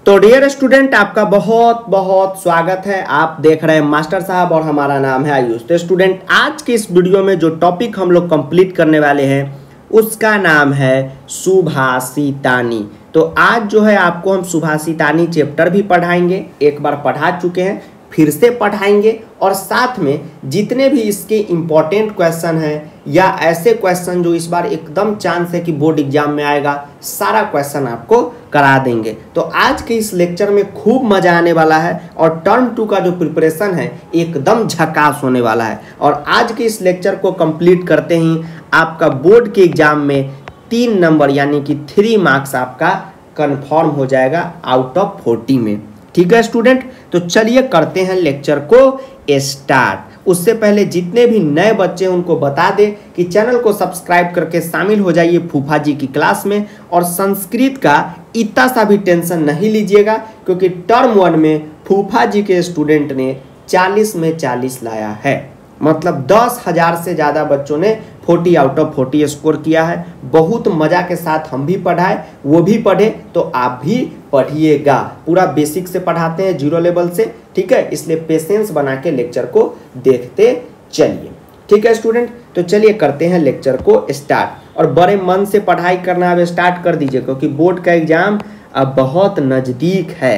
तो dear student, आपका बहुत बहुत स्वागत है। आप देख रहे हैं मास्टर साहब और हमारा नाम है आयुष। तो स्टूडेंट, आज के इस वीडियो में जो टॉपिक हम लोग कंप्लीट करने वाले हैं उसका नाम है सुभाषितानी। तो आज जो है आपको हम सुभाषितानी चैप्टर भी पढ़ाएंगे, एक बार पढ़ा चुके हैं, फिर से पढ़ाएंगे और साथ में जितने भी इसके इम्पोर्टेंट क्वेश्चन हैं या ऐसे क्वेश्चन जो इस बार एकदम चांस है कि बोर्ड एग्जाम में आएगा, सारा क्वेश्चन आपको करा देंगे। तो आज के इस लेक्चर में खूब मजा आने वाला है और टर्म 2 का जो प्रिपरेशन है एकदम झकास होने वाला है। और आज के इस लेक्चर को कंप्लीट करते ही आपका बोर्ड के एग्जाम में 3 नंबर यानी कि 3 मार्क्स आपका कन्फर्म हो जाएगा आउट ऑफ 40 में। ठीक है स्टूडेंट, तो चलिए करते हैं लेक्चर को स्टार्ट। उससे पहले जितने भी नए बच्चे हैं उनको बता दें कि चैनल को सब्सक्राइब करके शामिल हो जाइए फूफा जी की क्लास में। और संस्कृत का इतना सा भी टेंशन नहीं लीजिएगा क्योंकि टर्म 1 में फूफा जी के स्टूडेंट ने 40 में 40 लाया है, मतलब 10,000 से ज़्यादा बच्चों ने 40 आउट ऑफ 40 स्कोर किया है। बहुत मज़ा के साथ हम भी पढ़ाए, वो भी पढ़े, तो आप भी पढ़िएगा। पूरा बेसिक से पढ़ाते हैं, 0 लेवल से, ठीक है। इसलिए पेशेंस बना के लेक्चर को देखते चलिए, ठीक है स्टूडेंट। तो चलिए करते हैं लेक्चर को स्टार्ट और बड़े मन से पढ़ाई करना अब स्टार्ट कर दीजिए क्योंकि बोर्ड का एग्जाम अब बहुत नज़दीक है,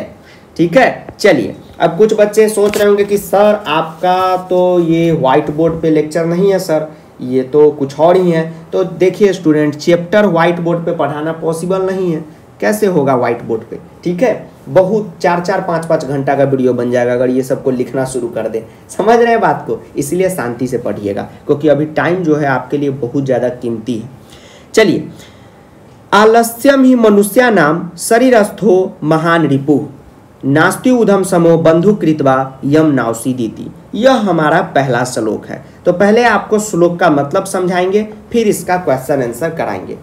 ठीक है। चलिए, अब कुछ बच्चे सोच रहे होंगे कि सर आपका तो ये व्हाइट बोर्ड पे लेक्चर नहीं है सर, ये तो कुछ और ही है। तो देखिए स्टूडेंट, चैप्टर व्हाइट बोर्ड पे पढ़ाना पॉसिबल नहीं है। कैसे होगा व्हाइट बोर्ड पे, ठीक है। बहुत 4-4, 5-5 घंटा का वीडियो बन जाएगा अगर ये सबको लिखना शुरू कर दे। समझ रहे हैं बात को? इसलिए शांति से पढ़िएगा क्योंकि अभी टाइम जो है आपके लिए बहुत ज़्यादा कीमती है। चलिए, आलस्यम ही मनुष्यानाम शरीरस्थो महान रिपुः नास्ति उधम समो बंधु कृत्वा यम नावसीदीति। यह हमारा पहला श्लोक है। तो पहले आपको श्लोक का मतलब समझाएंगे, फिर इसका क्वेश्चन आंसर कराएंगे।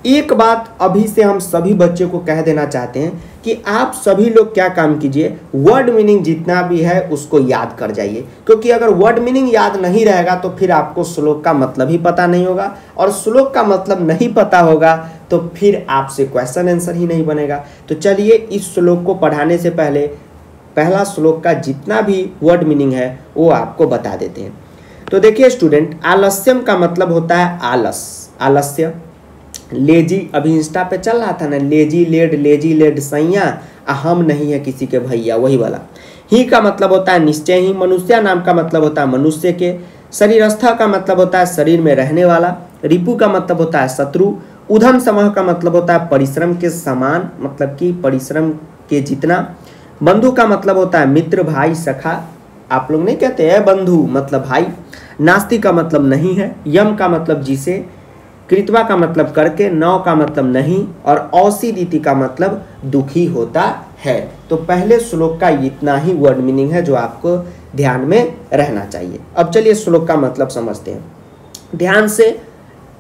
एक बात अभी से हम सभी बच्चों को कह देना चाहते हैं कि आप सभी लोग क्या काम कीजिए, वर्ड मीनिंग जितना भी है उसको याद कर जाइए क्योंकि अगर वर्ड मीनिंग याद नहीं रहेगा तो फिर आपको श्लोक का मतलब ही पता नहीं होगा और श्लोक का मतलब नहीं पता होगा तो फिर आपसे क्वेश्चन आंसर ही नहीं बनेगा। तो चलिए, इस श्लोक को पढ़ाने से पहले पहला श्लोक का जितना भी वर्ड मीनिंग है वो आपको बता देते हैं। तो देखिए स्टूडेंट, आलस्यम का मतलब होता है आलस, आलस्य। लेजी, अभी इंस्टा पे चल रहा था ना, लेजी लेड सैया, हम नहीं है किसी के भैया, वही वाला। ही का मतलब होता है निश्चय ही। मनुष्य नाम का मतलब होता है मनुष्य के। शरीरस्थ का मतलब होता है शरीर में रहने वाला। रिपु का मतलब होता है शत्रु। उधम समह का मतलब होता है परिश्रम के समान, मतलब कि परिश्रम के जितना। बंधु का मतलब होता है मित्र, भाई, सखा। आप लोग नहीं कहते हैं बंधु मतलब भाई। नास्ति का मतलब नहीं है। यम का मतलब जिसे। कृत्वा का मतलब करके। नौ का मतलब नहीं और औसीदीति का मतलब दुखी होता है। तो पहले श्लोक का इतना ही वर्ड मीनिंग है जो आपको ध्यान में रहना चाहिए। अब चलिए श्लोक का मतलब समझते हैं। ध्यान से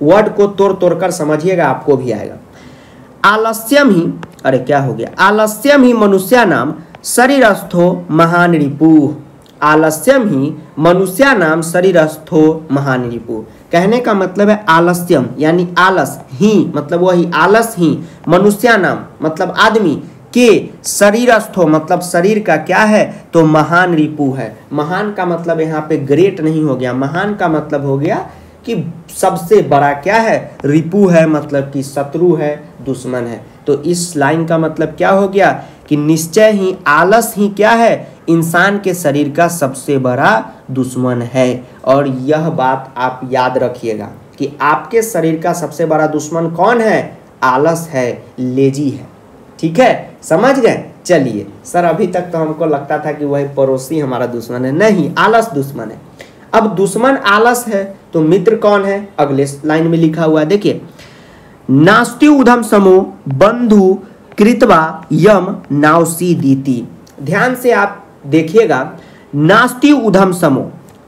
वर्ड को तोड़ कर समझिएगा, आपको भी आएगा। आलस्यम ही, अरे क्या हो गया, आलस्यम ही मनुष्यानाम शरीरस्थो महान रिपुः। आलस्यम ही मनुष्यानाम शरीरस्थो महान रिपुः। कहने का मतलब है आलस्यम यानी आलस, ही मतलब वही आलस ही, मनुष्यानाम मतलब आदमी के, शरीरस्थो मतलब शरीर का क्या है तो महान रिपु है। महान का मतलब यहाँ पे ग्रेट नहीं हो गया, महान का मतलब हो गया कि सबसे बड़ा क्या है, रिपु है मतलब कि शत्रु है, दुश्मन है। तो इस लाइन का मतलब क्या हो गया कि निश्चय ही आलस ही क्या है, इंसान के शरीर का सबसे बड़ा दुश्मन है। और यह बात आप याद रखिएगा कि आपके शरीर का सबसे बड़ा दुश्मन कौन है, आलस है, लेजी है, ठीक है, समझ गए। चलिए सर, अभी तक तो हमको लगता था कि वही पड़ोसी हमारा दुश्मन है, नहीं, आलस दुश्मन है। अब दुश्मन आलस है तो मित्र कौन है, अगले लाइन में लिखा हुआ है, देखिए, नास्ति उधम समो बंधु कृत्वा यम नावसीदीति। ध्यान से आप देखिएगा, नास्ति उधम समो,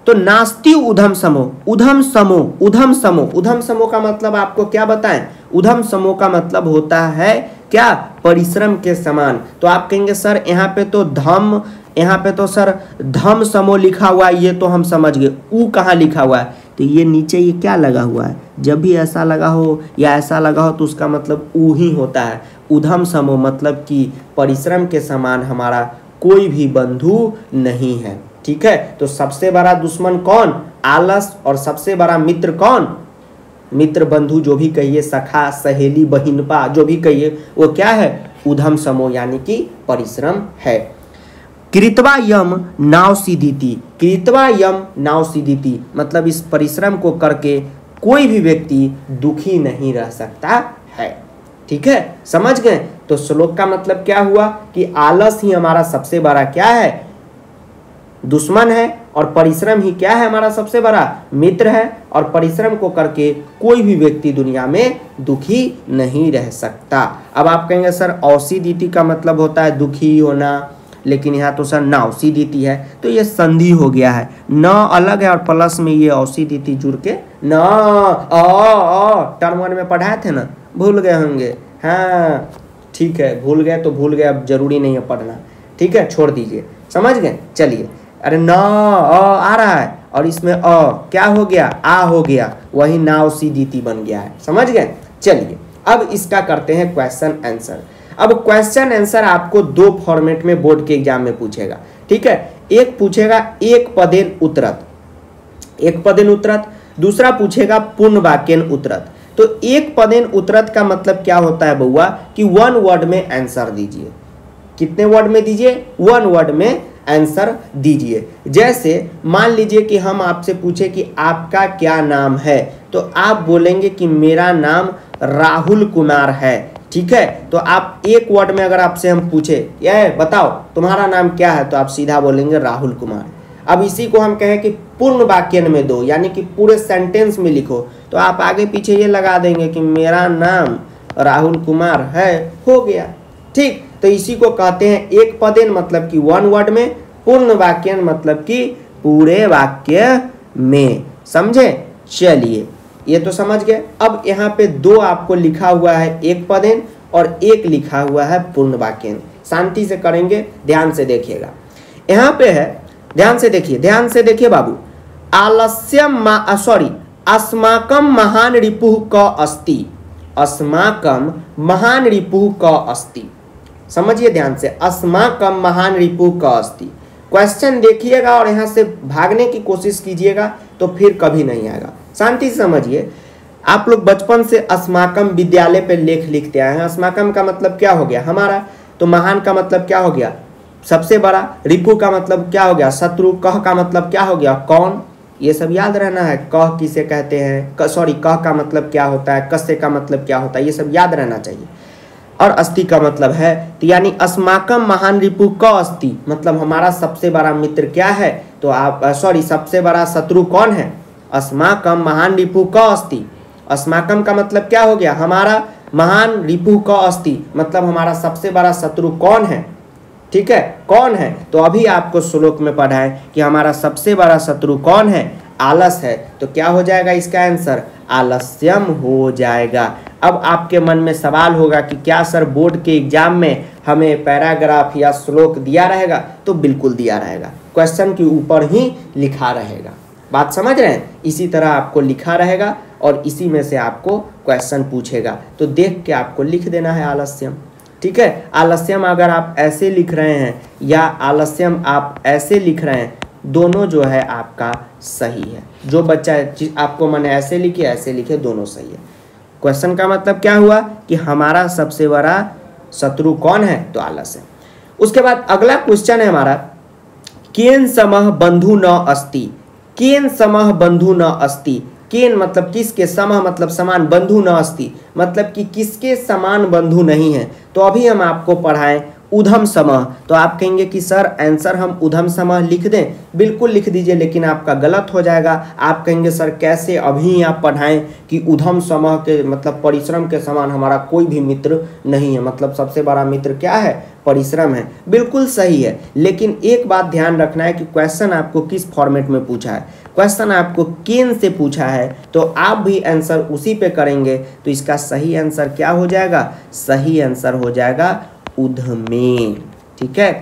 तो नास्ति उधम समो, उधम समो, उधम समो, उधम समो का मतलब आपको क्या बताएं, उधम समो का मतलब होता है क्या, परिश्रम के समान। तो आप कहेंगे सर यहाँ पे तो धम, यहाँ पे तो सर धम समो लिखा हुआ है, ये तो हम समझ गए, ऊ कहाँ लिखा हुआ है, तो ये नीचे ये क्या लगा हुआ है, जब भी ऐसा लगा हो या ऐसा लगा हो तो उसका मतलब ऊ ही होता है। उधम समो मतलब कि परिश्रम के समान हमारा कोई भी बंधु नहीं है। ठीक है, तो सबसे बड़ा दुश्मन कौन? आलस। और सबसे बड़ा मित्र कौन? मित्र, बंधु, जो भी कहिए, सखा, सहेली, बहिनपा, जो भी कहिए, वो क्या है? उधम समो यानी कि परिश्रम है। कृत्वा यम नाव सीधीति, कृत्वा यम नाव सीधीति मतलब इस परिश्रम को करके कोई भी व्यक्ति दुखी नहीं रह सकता है। ठीक है, समझ गए? तो श्लोक का मतलब क्या हुआ कि आलस ही हमारा सबसे बड़ा क्या है? दुश्मन है, और परिश्रम ही क्या है? हमारा सबसे बड़ा मित्र है, और परिश्रम को करके कोई भी व्यक्ति दुनिया में दुखी नहीं रह सकता। अब आप कहेंगे सर औसीदीति का मतलब होता है दुखी होना, लेकिन यहाँ तो सर नावसीदीति है, तो ये संधि हो गया है, न अलग है और प्लस में ये औसीदीति जुड़ के न टर्म 1 में पढ़ाए थे ना, भूल गए होंगे। हाँ ठीक है, भूल गए तो भूल गए, अब जरूरी नहीं है पढ़ना। ठीक है, छोड़ दीजिए, समझ गए? चलिए, अरे न आ रहा है और इसमें क्या हो गया? आ हो गया, वही नावसीदीति बन गया है। समझ गए? चलिए, अब इसका करते हैं क्वेश्चन आंसर। अब क्वेश्चन आंसर आपको दो फॉर्मेट में बोर्ड के एग्जाम में पूछेगा। ठीक है, एक पूछेगा एक पदेन उत्तरत, एक पदेन उत्तरत, दूसरा पूछेगा पूर्ण वाक्यन उत्तरत। तो एक पदेन उत्तरत का मतलब क्या होता है बउआ कि 1 वर्ड में आंसर दीजिए। कितने वर्ड में दीजिए? 1 वर्ड में आंसर दीजिए। जैसे मान लीजिए कि हम आपसे पूछे कि आपका क्या नाम है, तो आप बोलेंगे कि मेरा नाम राहुल कुमार है। ठीक है, तो आप एक वर्ड में अगर आपसे हम पूछे ये बताओ तुम्हारा नाम क्या है, तो आप सीधा बोलेंगे राहुल कुमार। अब इसी को हम कहें कि पूर्ण वाक्य में दो, यानी कि पूरे सेंटेंस में लिखो, तो आप आगे पीछे ये लगा देंगे कि मेरा नाम राहुल कुमार है, हो गया। ठीक, तो इसी को कहते हैं एक पदेन मतलब कि 1 वर्ड में, पूर्ण वाक्यन मतलब कि पूरे वाक्य में। समझे? चलिए, ये तो समझ गए। अब यहाँ पे 2 आपको लिखा हुआ है एक पदेन और एक लिखा हुआ है पूर्ण वाक्यन। शांति से करेंगे, ध्यान से देखिएगा। यहाँ पे है, ध्यान से देखिए, ध्यान से देखिए बाबू। आलस्यम अस्माकम महान रिपुः क अस्ति, अस्माकम महान रिपुः क अस्ति। समझिए ध्यान से, अस्माकम महान रिपुः क अस्ति। क्वेश्चन देखिएगा और यहाँ से भागने की कोशिश कीजिएगा तो फिर कभी नहीं आएगा। शांति से समझिए। आप लोग बचपन से अस्माकम विद्यालय पे लेख लिखते आए हैं। अस्माकम का मतलब क्या हो गया? हमारा। तो महान का मतलब क्या हो गया? सबसे बड़ा। रिपु का मतलब क्या हो गया? शत्रु। कह का मतलब क्या हो गया? कौन। ये सब याद रहना है। कह किसे कहते हैं, कह का मतलब क्या होता है, कस्य का मतलब क्या होता है, ये सब याद रहना चाहिए। और अस्ति का मतलब है, तो यानी अस्माकम महान रिपु क अस्ति मतलब हमारा सबसे बड़ा मित्र क्या है? तो आप सबसे बड़ा शत्रु कौन है? अस्माकम महान रिपु क अस्ति। अस्माकम का मतलब क्या हो गया? हमारा। महान रिपु क अस्ति मतलब हमारा सबसे बड़ा शत्रु कौन है? ठीक है, कौन है? तो अभी आपको श्लोक में पढ़ा है कि हमारा सबसे बड़ा शत्रु कौन है? आलस है। तो क्या हो जाएगा इसका आंसर? आलस्यम हो जाएगा। अब आपके मन में सवाल होगा कि क्या सर बोर्ड के एग्जाम में हमें पैराग्राफ या श्लोक दिया रहेगा? तो बिल्कुल दिया रहेगा, क्वेश्चन के ऊपर ही लिखा रहेगा। बात समझ रहे हैं? इसी तरह आपको लिखा रहेगा और इसी में से आपको क्वेश्चन पूछेगा, तो देख के आपको लिख देना है आलस्यम। ठीक है, आलस्यम अगर आप ऐसे लिख रहे हैं या आलस्यम आप ऐसे लिख रहे हैं, दोनों जो है आपका सही है। जो बच्चा आपको मन ऐसे लिखे ऐसे लिखे, दोनों सही है। क्वेश्चन का मतलब क्या हुआ कि हमारा सबसे बड़ा शत्रु कौन है? तो आलस है। उसके बाद अगला क्वेश्चन है हमारा, केन समः बंधु न अस्ति। केन समः बंधु न अस्ति। केन मतलब किसके, समः मतलब समान, बंधु न अस्ति मतलब कि किसके समान बंधु नहीं है। तो अभी हम आपको पढ़ाएं उधम समः। तो आप कहेंगे कि सर आंसर हम उधम समः लिख दें। बिल्कुल लिख दीजिए, लेकिन आपका गलत हो जाएगा। आप कहेंगे सर कैसे, अभी आप पढ़ाएं कि उधम समः के मतलब परिश्रम के समान हमारा कोई भी मित्र नहीं है, मतलब सबसे बड़ा मित्र क्या है? परिश्रम है। बिल्कुल सही है, लेकिन एक बात ध्यान रखना है कि क्वेश्चन आपको किस फॉर्मेट में पूछा है। क्वेश्चन आपको केन से पूछा है, तो आप भी आंसर उसी पे करेंगे। तो इसका सही आंसर क्या हो जाएगा? सही आंसर हो जाएगा उधमेन। ठीक है,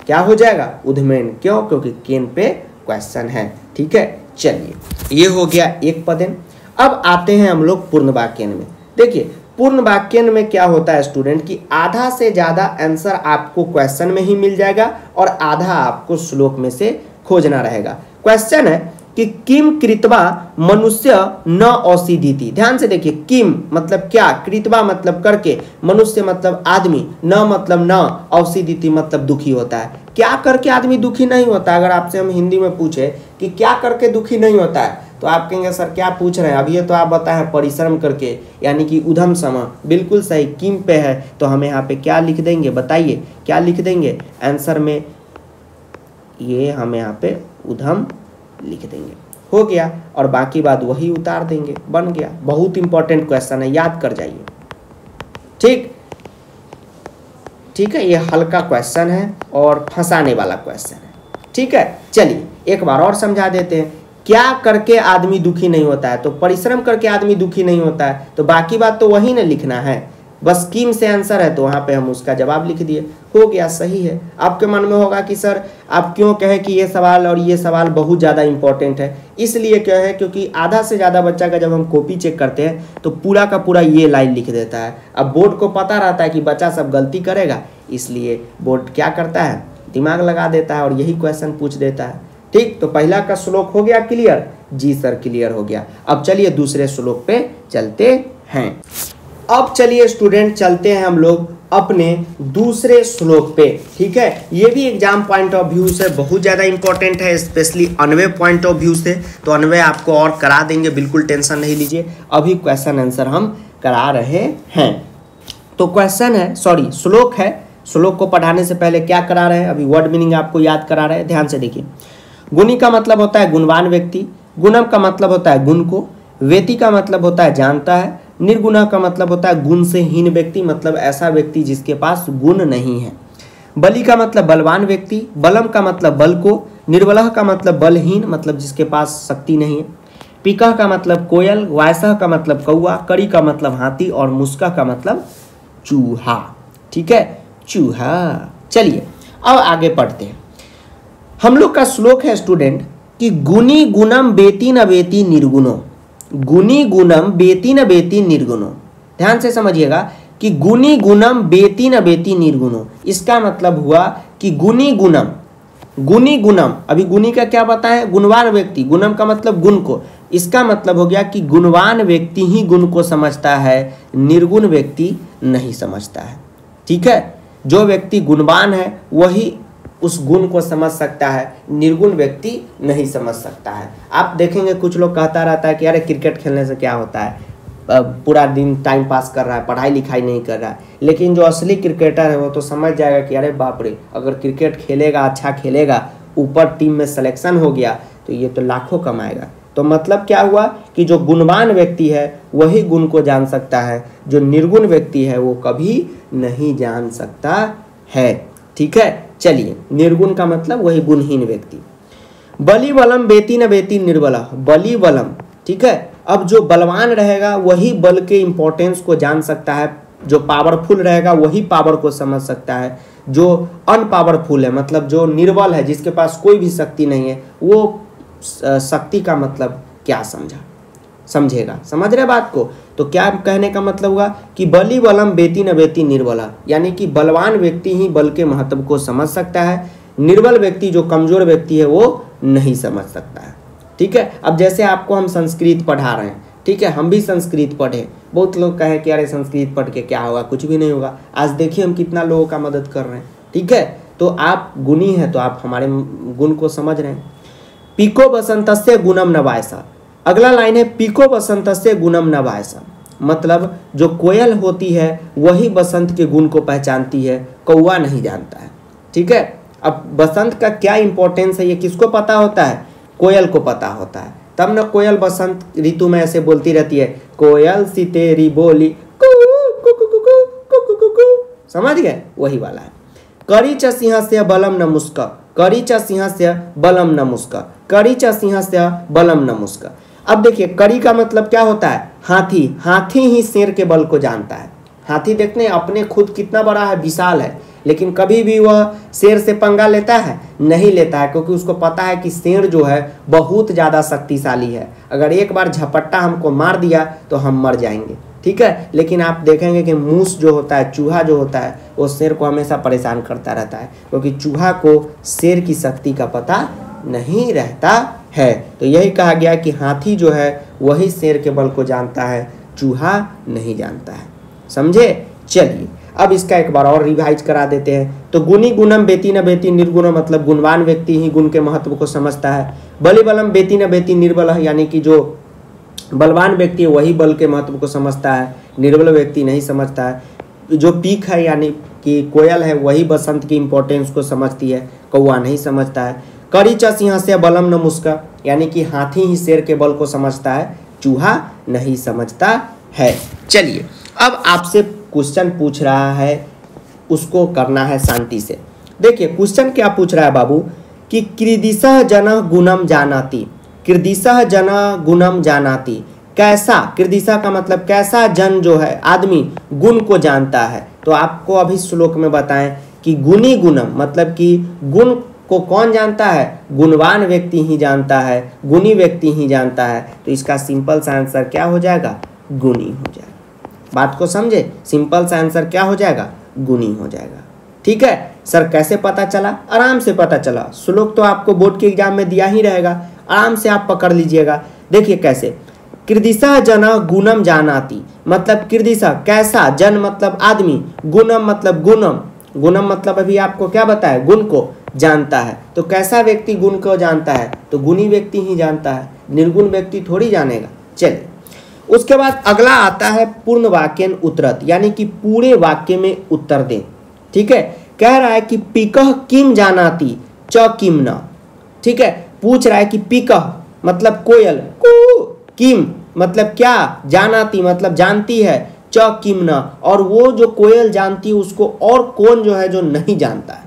क्या हो जाएगा? उधमेन। क्यों? क्योंकि केन पे क्वेश्चन है। ठीक है, चलिए ये हो गया एक पदेन। अब आते हैं हम लोग पूर्ण वाक्यन में। देखिए पूर्ण वाक्य में क्या होता है स्टूडेंट कि आधा से ज़्यादा आंसर आपको क्वेश्चन में ही मिल जाएगा और आधा आपको श्लोक में से खोजना रहेगा। क्वेश्चन है कि किम कृत्वा मनुष्य न औषधीति। ध्यान से देखिए, किम मतलब क्या, कृत्वा मतलब करके, मनुष्य मतलब आदमी, न मतलब न, औषधीति मतलब दुखी होता है। क्या करके आदमी दुखी नहीं होता? अगर आपसे हम हिंदी में पूछे कि क्या करके दुखी नहीं होता है तो आप कहेंगे सर क्या पूछ रहे हैं, अभी ये तो आप बताएं परिश्रम करके, यानी कि उधम सम। बिल्कुल सही, किम पे है तो हमें यहाँ पे क्या लिख देंगे, बताइए क्या लिख देंगे आंसर में? ये हम यहाँ पे उधम लिख देंगे, हो गया, और बाकी बात वही उतार देंगे, बन गया। बहुत इंपॉर्टेंट क्वेश्चन है, याद कर जाइए। ठीक है, ये हल्का क्वेश्चन है और फंसाने वाला क्वेश्चन है। ठीक है, चलिए एक बार और समझा देते हैं। क्या करके आदमी दुखी नहीं होता है? तो परिश्रम करके आदमी दुखी नहीं होता है, तो बाकी बात तो वही ना लिखना है, बस किम से आंसर है तो वहाँ पे हम उसका जवाब लिख दिए, हो गया, सही है। आपके मन में होगा कि सर आप क्यों कहे कि ये सवाल और ये सवाल बहुत ज़्यादा इंपॉर्टेंट है? इसलिए क्या है, क्योंकि आधा से ज़्यादा बच्चा का जब हम कॉपी चेक करते हैं तो पूरा का पूरा ये लाइन लिख देता है। अब बोर्ड को पता रहता है कि बच्चा सब गलती करेगा, इसलिए बोर्ड क्या करता है, दिमाग लगा देता है और यही क्वेश्चन पूछ देता है। ठीक, तो पहला का श्लोक हो गया क्लियर? जी सर क्लियर हो गया। अब चलिए दूसरे श्लोक पे चलते हैं। अब चलिए स्टूडेंट चलते हैं हम लोग अपने दूसरे श्लोक पे। ठीक है, ये भी एग्जाम पॉइंट ऑफ व्यू से बहुत ज़्यादा इंपॉर्टेंट है, specially Anvay point of view से। तो अन्वय आपको और करा देंगे, बिल्कुल टेंशन नहीं लीजिए, अभी क्वेश्चन आंसर हम करा रहे हैं। तो क्वेश्चन है, सॉरी श्लोक है, श्लोक को पढ़ाने से पहले क्या करा रहे हैं, अभी वर्ड मीनिंग आपको याद करा रहे हैं। ध्यान से देखिए, गुणी का मतलब होता है गुणवान व्यक्ति, गुणम का मतलब होता है गुण को, वेति का मतलब होता है जानता है, निर्गुण का मतलब होता है गुण से हीन व्यक्ति, मतलब ऐसा व्यक्ति जिसके पास गुण नहीं है। बलि का मतलब बलवान व्यक्ति, बलम का मतलब बल को, निर्बलह का मतलब बलहीन, मतलब जिसके पास शक्ति नहीं है। पिकह का मतलब कोयल, वायसह का मतलब कौआ, करी का मतलब हाथी और मुस्का का मतलब चूहा। ठीक है, चूहा। चलिए अब आगे पढ़ते हैं। हम लोग का श्लोक है स्टूडेंट कि गुणी गुणम बेति न बेति निर्गुणो, गुणी गुणम बेति न बेति निर्गुणो। ध्यान से समझिएगा कि गुणी गुणम बेति न बेति निर्गुणो, इसका मतलब हुआ कि गुणी गुणम, गुणी गुणम, अभी गुणी का क्या बताएं, गुणवान व्यक्ति, गुणम का मतलब गुण को, इसका मतलब हो गया कि गुणवान व्यक्ति ही गुण को समझता है, निर्गुण व्यक्ति नहीं समझता है। ठीक है, जो व्यक्ति गुणवान है वही उस गुण को समझ सकता है, निर्गुण व्यक्ति नहीं समझ सकता है। आप देखेंगे कुछ लोग कहता रहता है कि अरे क्रिकेट खेलने से क्या होता है, पूरा दिन टाइम पास कर रहा है, पढ़ाई लिखाई नहीं कर रहा है, लेकिन जो असली क्रिकेटर है वो तो समझ जाएगा कि अरे बाप रे, अगर क्रिकेट खेलेगा, अच्छा खेलेगा, ऊपर टीम में सिलेक्शन हो गया तो ये तो लाखों कमाएगा। तो मतलब क्या हुआ कि जो गुणवान व्यक्ति है वही गुण को जान सकता है, जो निर्गुण व्यक्ति है वो कभी नहीं जान सकता है। ठीक है, चलिए निर्गुण का मतलब वही गुणहीन व्यक्ति। बलि बलम बेति न बेति निर्बला, बलि बलम। ठीक है, अब जो बलवान रहेगा वही बल के इंपॉर्टेंस को जान सकता है, जो पावरफुल रहेगा वही पावर को समझ सकता है, जो अनपावरफुल है मतलब जो निर्बल है, जिसके पास कोई भी शक्ति नहीं है, वो शक्ति का मतलब क्या समझेगा। समझ रहे बात को? तो क्या कहने का मतलब हुआ कि बलि बलम बेति न बेति निर्बला, यानी कि बलवान व्यक्ति ही बल के महत्व को समझ सकता है, निर्बल व्यक्ति जो कमजोर व्यक्ति है वो नहीं समझ सकता है। ठीक है, अब जैसे आपको हम संस्कृत पढ़ा रहे हैं, ठीक है, हम भी संस्कृत पढ़े, बहुत लोग कहें कि अरे संस्कृत पढ़ के क्या होगा, कुछ भी नहीं होगा। आज देखिए हम कितना लोगों का मदद कर रहे हैं। ठीक है, तो आप गुणी हैं तो आप हमारे गुण को समझ रहे हैं। पीको बसंतस्य गुणम न वायसा, अगला लाइन है पीको बसंतस्य गुणम न वायसा, मतलब जो कोयल होती है वही बसंत के गुण को पहचानती है, कौवा नहीं जानता है। ठीक है, अब बसंत का क्या इंपॉर्टेंस है ये किसको पता होता है? कोयल को पता होता है, तब न कोयल बसंत ऋतु में ऐसे बोलती रहती है, कोयल सी तेरी बोली कू कू कू कू कू कू कू कू, समझ गए? वही वाला है। करी च सिंहस्य बलम न मुस्क, करी च सिंहस्य बलम न मुस्क, करी च सिंहस्य बलम न मुस्क। अब देखिए करी का मतलब क्या होता है? हाथी, हाथी ही शेर के बल को जानता है। हाथी देखते हैं अपने खुद कितना बड़ा है, विशाल है, लेकिन कभी भी वह शेर से पंगा लेता है? नहीं लेता है, क्योंकि उसको पता है कि शेर जो है बहुत ज़्यादा शक्तिशाली है, अगर एक बार झपट्टा हमको मार दिया तो हम मर जाएंगे। ठीक है। लेकिन आप देखेंगे कि मूस जो होता है, चूहा जो होता है, वो शेर को हमेशा परेशान करता रहता है, क्योंकि चूहा को शेर की शक्ति का पता नहीं रहता है। तो यही कहा गया कि हाथी जो है वही शेर के बल को जानता है, चूहा नहीं जानता है। समझे? चलिए अब इसका एक बार और रिवाइज करा देते हैं। तो गुणी गुणम बेती न बेती निर्गुण, मतलब गुणवान व्यक्ति ही गुण के महत्व को समझता है। बलि बलम बेती न बेती निर्बल, यानी कि जो बलवान व्यक्ति है वही बल के महत्व को समझता है, निर्बल व्यक्ति नहीं समझता है। जो पीक है यानी कि कोयल है वही बसंत की इंपॉर्टेंस को समझती है, कौवा नहीं समझता है। कड़ी च सिंह से बलम न मुस्का, यानी कि हाथी ही शेर के बल को समझता है, चूहा नहीं समझता है। चलिए अब आपसे क्वेश्चन पूछ रहा है, उसको करना है शांति से। देखिए क्वेश्चन क्या पूछ रहा है बाबू कि कीदृशः जनः गुणम जानाति, कीदृशः जनः गुणम जानाति, कैसा, कीदृशः का मतलब कैसा जन जो है आदमी गुण को जानता है। तो आपको अभी श्लोक में बताएं कि गुणी गुणम मतलब कि गुण को कौन जानता है, गुणवान व्यक्ति ही जानता है, गुणी व्यक्ति ही जानता है। तो इसका सिंपल सा आंसर क्या हो जाएगा, गुणी हो जाएगा। बात को समझे, सिंपल सा आंसर क्या हो जाएगा, गुणी हो जाएगा। ठीक है सर, कैसे पता चला? आराम से पता चला, श्लोक तो आपको बोर्ड के एग्जाम में दिया ही रहेगा, आराम से आप पकड़ लीजिएगा। देखिए कैसे, कीदृशः जनः गुणम जानाति, मतलब कीदृशः कैसा, जन मतलब आदमी, गुणम मतलब गुणम, गुणम मतलब अभी आपको क्या बताया, गुण को जानता है। तो कैसा व्यक्ति गुण को जानता है, तो गुणी व्यक्ति ही जानता है, निर्गुण व्यक्ति थोड़ी जानेगा। चलिए उसके बाद अगला आता है पूर्ण वाक्यन उत्तरत, यानी कि पूरे वाक्य में उत्तर दें। ठीक है, कह रहा है कि पिकह किम जानाति च किम न। ठीक है, पूछ रहा है कि पिकह मतलब कोयल, किम मतलब क्या, जानाति मतलब जानती है, च किम न और वो जो कोयल जानती है उसको और कौन जो है जो नहीं जानता है।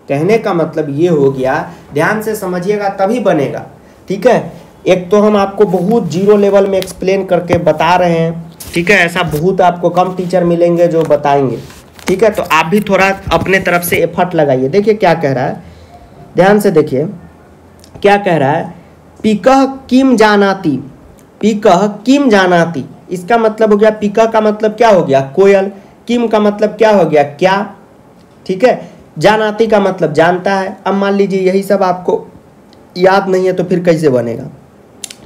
कहने का मतलब ये हो गया, ध्यान से समझिएगा तभी बनेगा। ठीक है, एक तो हम आपको बहुत जीरो लेवल में एक्सप्लेन करके बता रहे हैं। ठीक है, ऐसा बहुत आपको कम टीचर मिलेंगे जो बताएंगे। ठीक है, तो आप भी थोड़ा अपने तरफ से एफर्ट लगाइए। देखिए क्या कह रहा है, ध्यान से देखिए क्या कह रहा है, पिकह किम जानाति, पिकह किम जानाति, इसका मतलब हो गया, पिकह का मतलब क्या हो गया, कोयल, किम का मतलब क्या हो गया, क्या। ठीक है, जानाति का मतलब जानता है। अब मान लीजिए यही सब आपको याद नहीं है तो फिर कैसे बनेगा,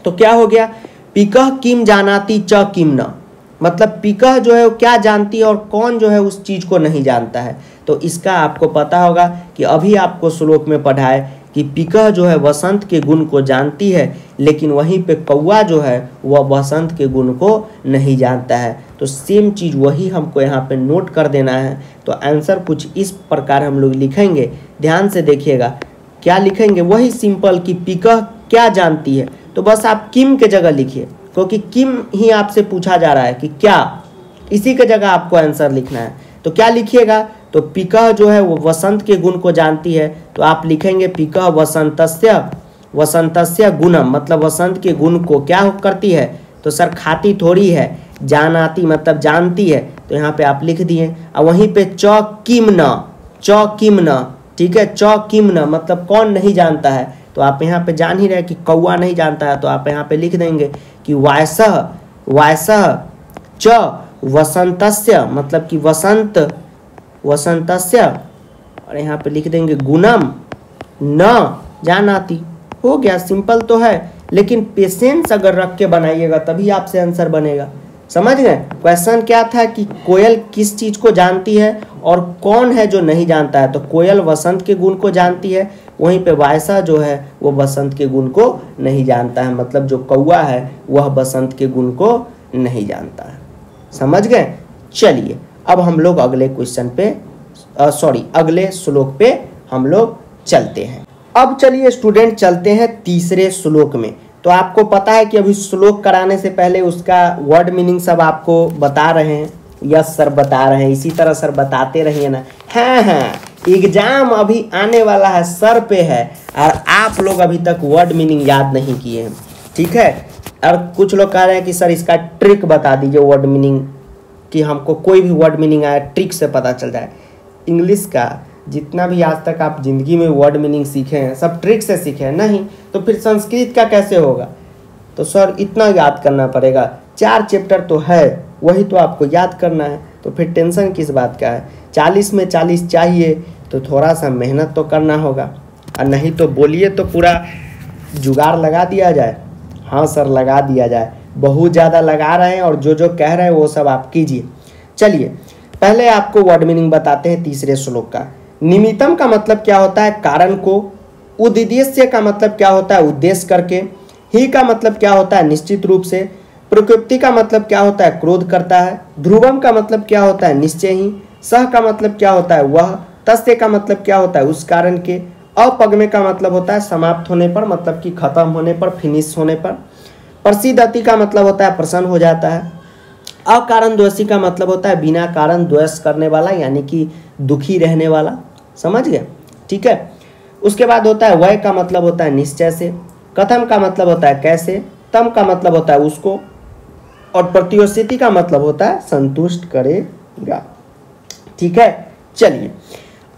तो क्या हो गया, पिकह किम जानाति च किम न, मतलब पिकह जो है वो क्या जानती है और कौन जो है उस चीज को नहीं जानता है। तो इसका आपको पता होगा कि अभी आपको श्लोक में पढ़ा है कि पिकह जो है वसंत के गुण को जानती है, लेकिन वहीं पे कौवा जो है वह वसंत के गुण को नहीं जानता है। तो सेम चीज वही हमको यहाँ पे नोट कर देना है। तो आंसर कुछ इस प्रकार हम लोग लिखेंगे, ध्यान से देखिएगा क्या लिखेंगे, वही सिंपल कि पिकह क्या जानती है। तो बस आप किम के जगह लिखिए, क्योंकि किम ही आपसे पूछा जा रहा है कि क्या, इसी के जगह आपको आंसर लिखना है। तो क्या लिखिएगा, तो पिकह जो है वो वसंत के गुण को जानती है, तो आप लिखेंगे पिकह वसंतस्य, वसंतस्य गुणम मतलब वसंत के गुण को क्या करती है, तो सर खाती थोड़ी है, जानाती मतलब जानती है। तो यहाँ पे आप लिख दिए, और वहीं पे च किम न, च किम न, ठीक है, च किम न मतलब कौन नहीं जानता है। तो आप यहाँ पे जान ही रहे कि कौवा नहीं जानता है, तो आप यहाँ पे लिख देंगे कि वायसह, वायसह च वसंतस्य मतलब कि वसंत, वसंतस्य, और यहाँ पे लिख देंगे गुणम न जानाति। हो गया, सिंपल तो है, लेकिन पेशेंस अगर रख के बनाइएगा तभी आपसे आंसर बनेगा। समझ गए, क्वेश्चन क्या था कि कोयल किस चीज को जानती है और कौन है जो नहीं जानता है। तो कोयल वसंत के गुण को जानती है, वहीं पे वायसा जो है वो बसंत के गुण को नहीं जानता है, मतलब जो कौवा है वह बसंत के गुण को नहीं जानता है। समझ गए। चलिए अब हम लोग अगले क्वेश्चन पे अगले श्लोक पे हम लोग चलते हैं। अब चलिए स्टूडेंट चलते हैं तीसरे श्लोक में। तो आपको पता है कि अभी श्लोक कराने से पहले उसका वर्ड मीनिंग सब आपको बता रहे हैं। यस सर बता रहे हैं, इसी तरह सर बताते रहिए ना। हाँ, एग्जाम अभी आने वाला है, सर पे है, और आप लोग अभी तक वर्ड मीनिंग याद नहीं किए हैं। ठीक है, और कुछ लोग कह रहे हैं कि सर इसका ट्रिक बता दीजिए वर्ड मीनिंग, कि हमको कोई भी वर्ड मीनिंग आया ट्रिक से पता चल जाए। इंग्लिश का जितना भी आज तक आप जिंदगी में वर्ड मीनिंग सीखे हैं सब ट्रिक से सीखे हैं, नहीं तो फिर संस्कृत का कैसे होगा। तो सर इतना याद करना पड़ेगा, 4 चैप्टर तो है, वही तो आपको याद करना है, तो फिर टेंशन किस बात का है। 40 में 40 चाहिए तो थोड़ा सा मेहनत तो करना होगा, और नहीं तो बोलिए तो पूरा जुगाड़ लगा दिया जाए। हाँ सर लगा दिया जाए, बहुत ज़्यादा लगा रहे हैं और जो जो कह रहे हैं वो सब आप कीजिए। चलिए पहले आपको वर्ड मीनिंग बताते हैं तीसरे श्लोक का। निमित्तम का मतलब क्या होता है, कारण को। उद्देश्य का मतलब क्या होता है, उद्देश्य करके। ही का मतलब क्या होता है, निश्चित रूप से। प्रकृति का मतलब क्या होता है, क्रोध करता है। ध्रुवम का मतलब क्या होता है, निश्चय ही। सह का मतलब क्या होता है, वह। तस्य का मतलब क्या होता है, उस कारण के। अपगमे का मतलब होता है समाप्त होने पर, मतलब कि खत्म होने पर, फिनिश होने पर। प्रसिद्धति का मतलब होता है प्रसन्न हो जाता है। अकारण द्वेषी का मतलब होता है बिना कारण द्वेष करने वाला, यानी कि दुखी रहने वाला। समझ गए, ठीक है। उसके बाद होता है वय का मतलब होता है निश्चय से। कथम का मतलब होता है कैसे। तम का मतलब होता है उसको। और प्रत्युष्यति का मतलब होता है संतुष्ट करेगा, ठीक है। चलिए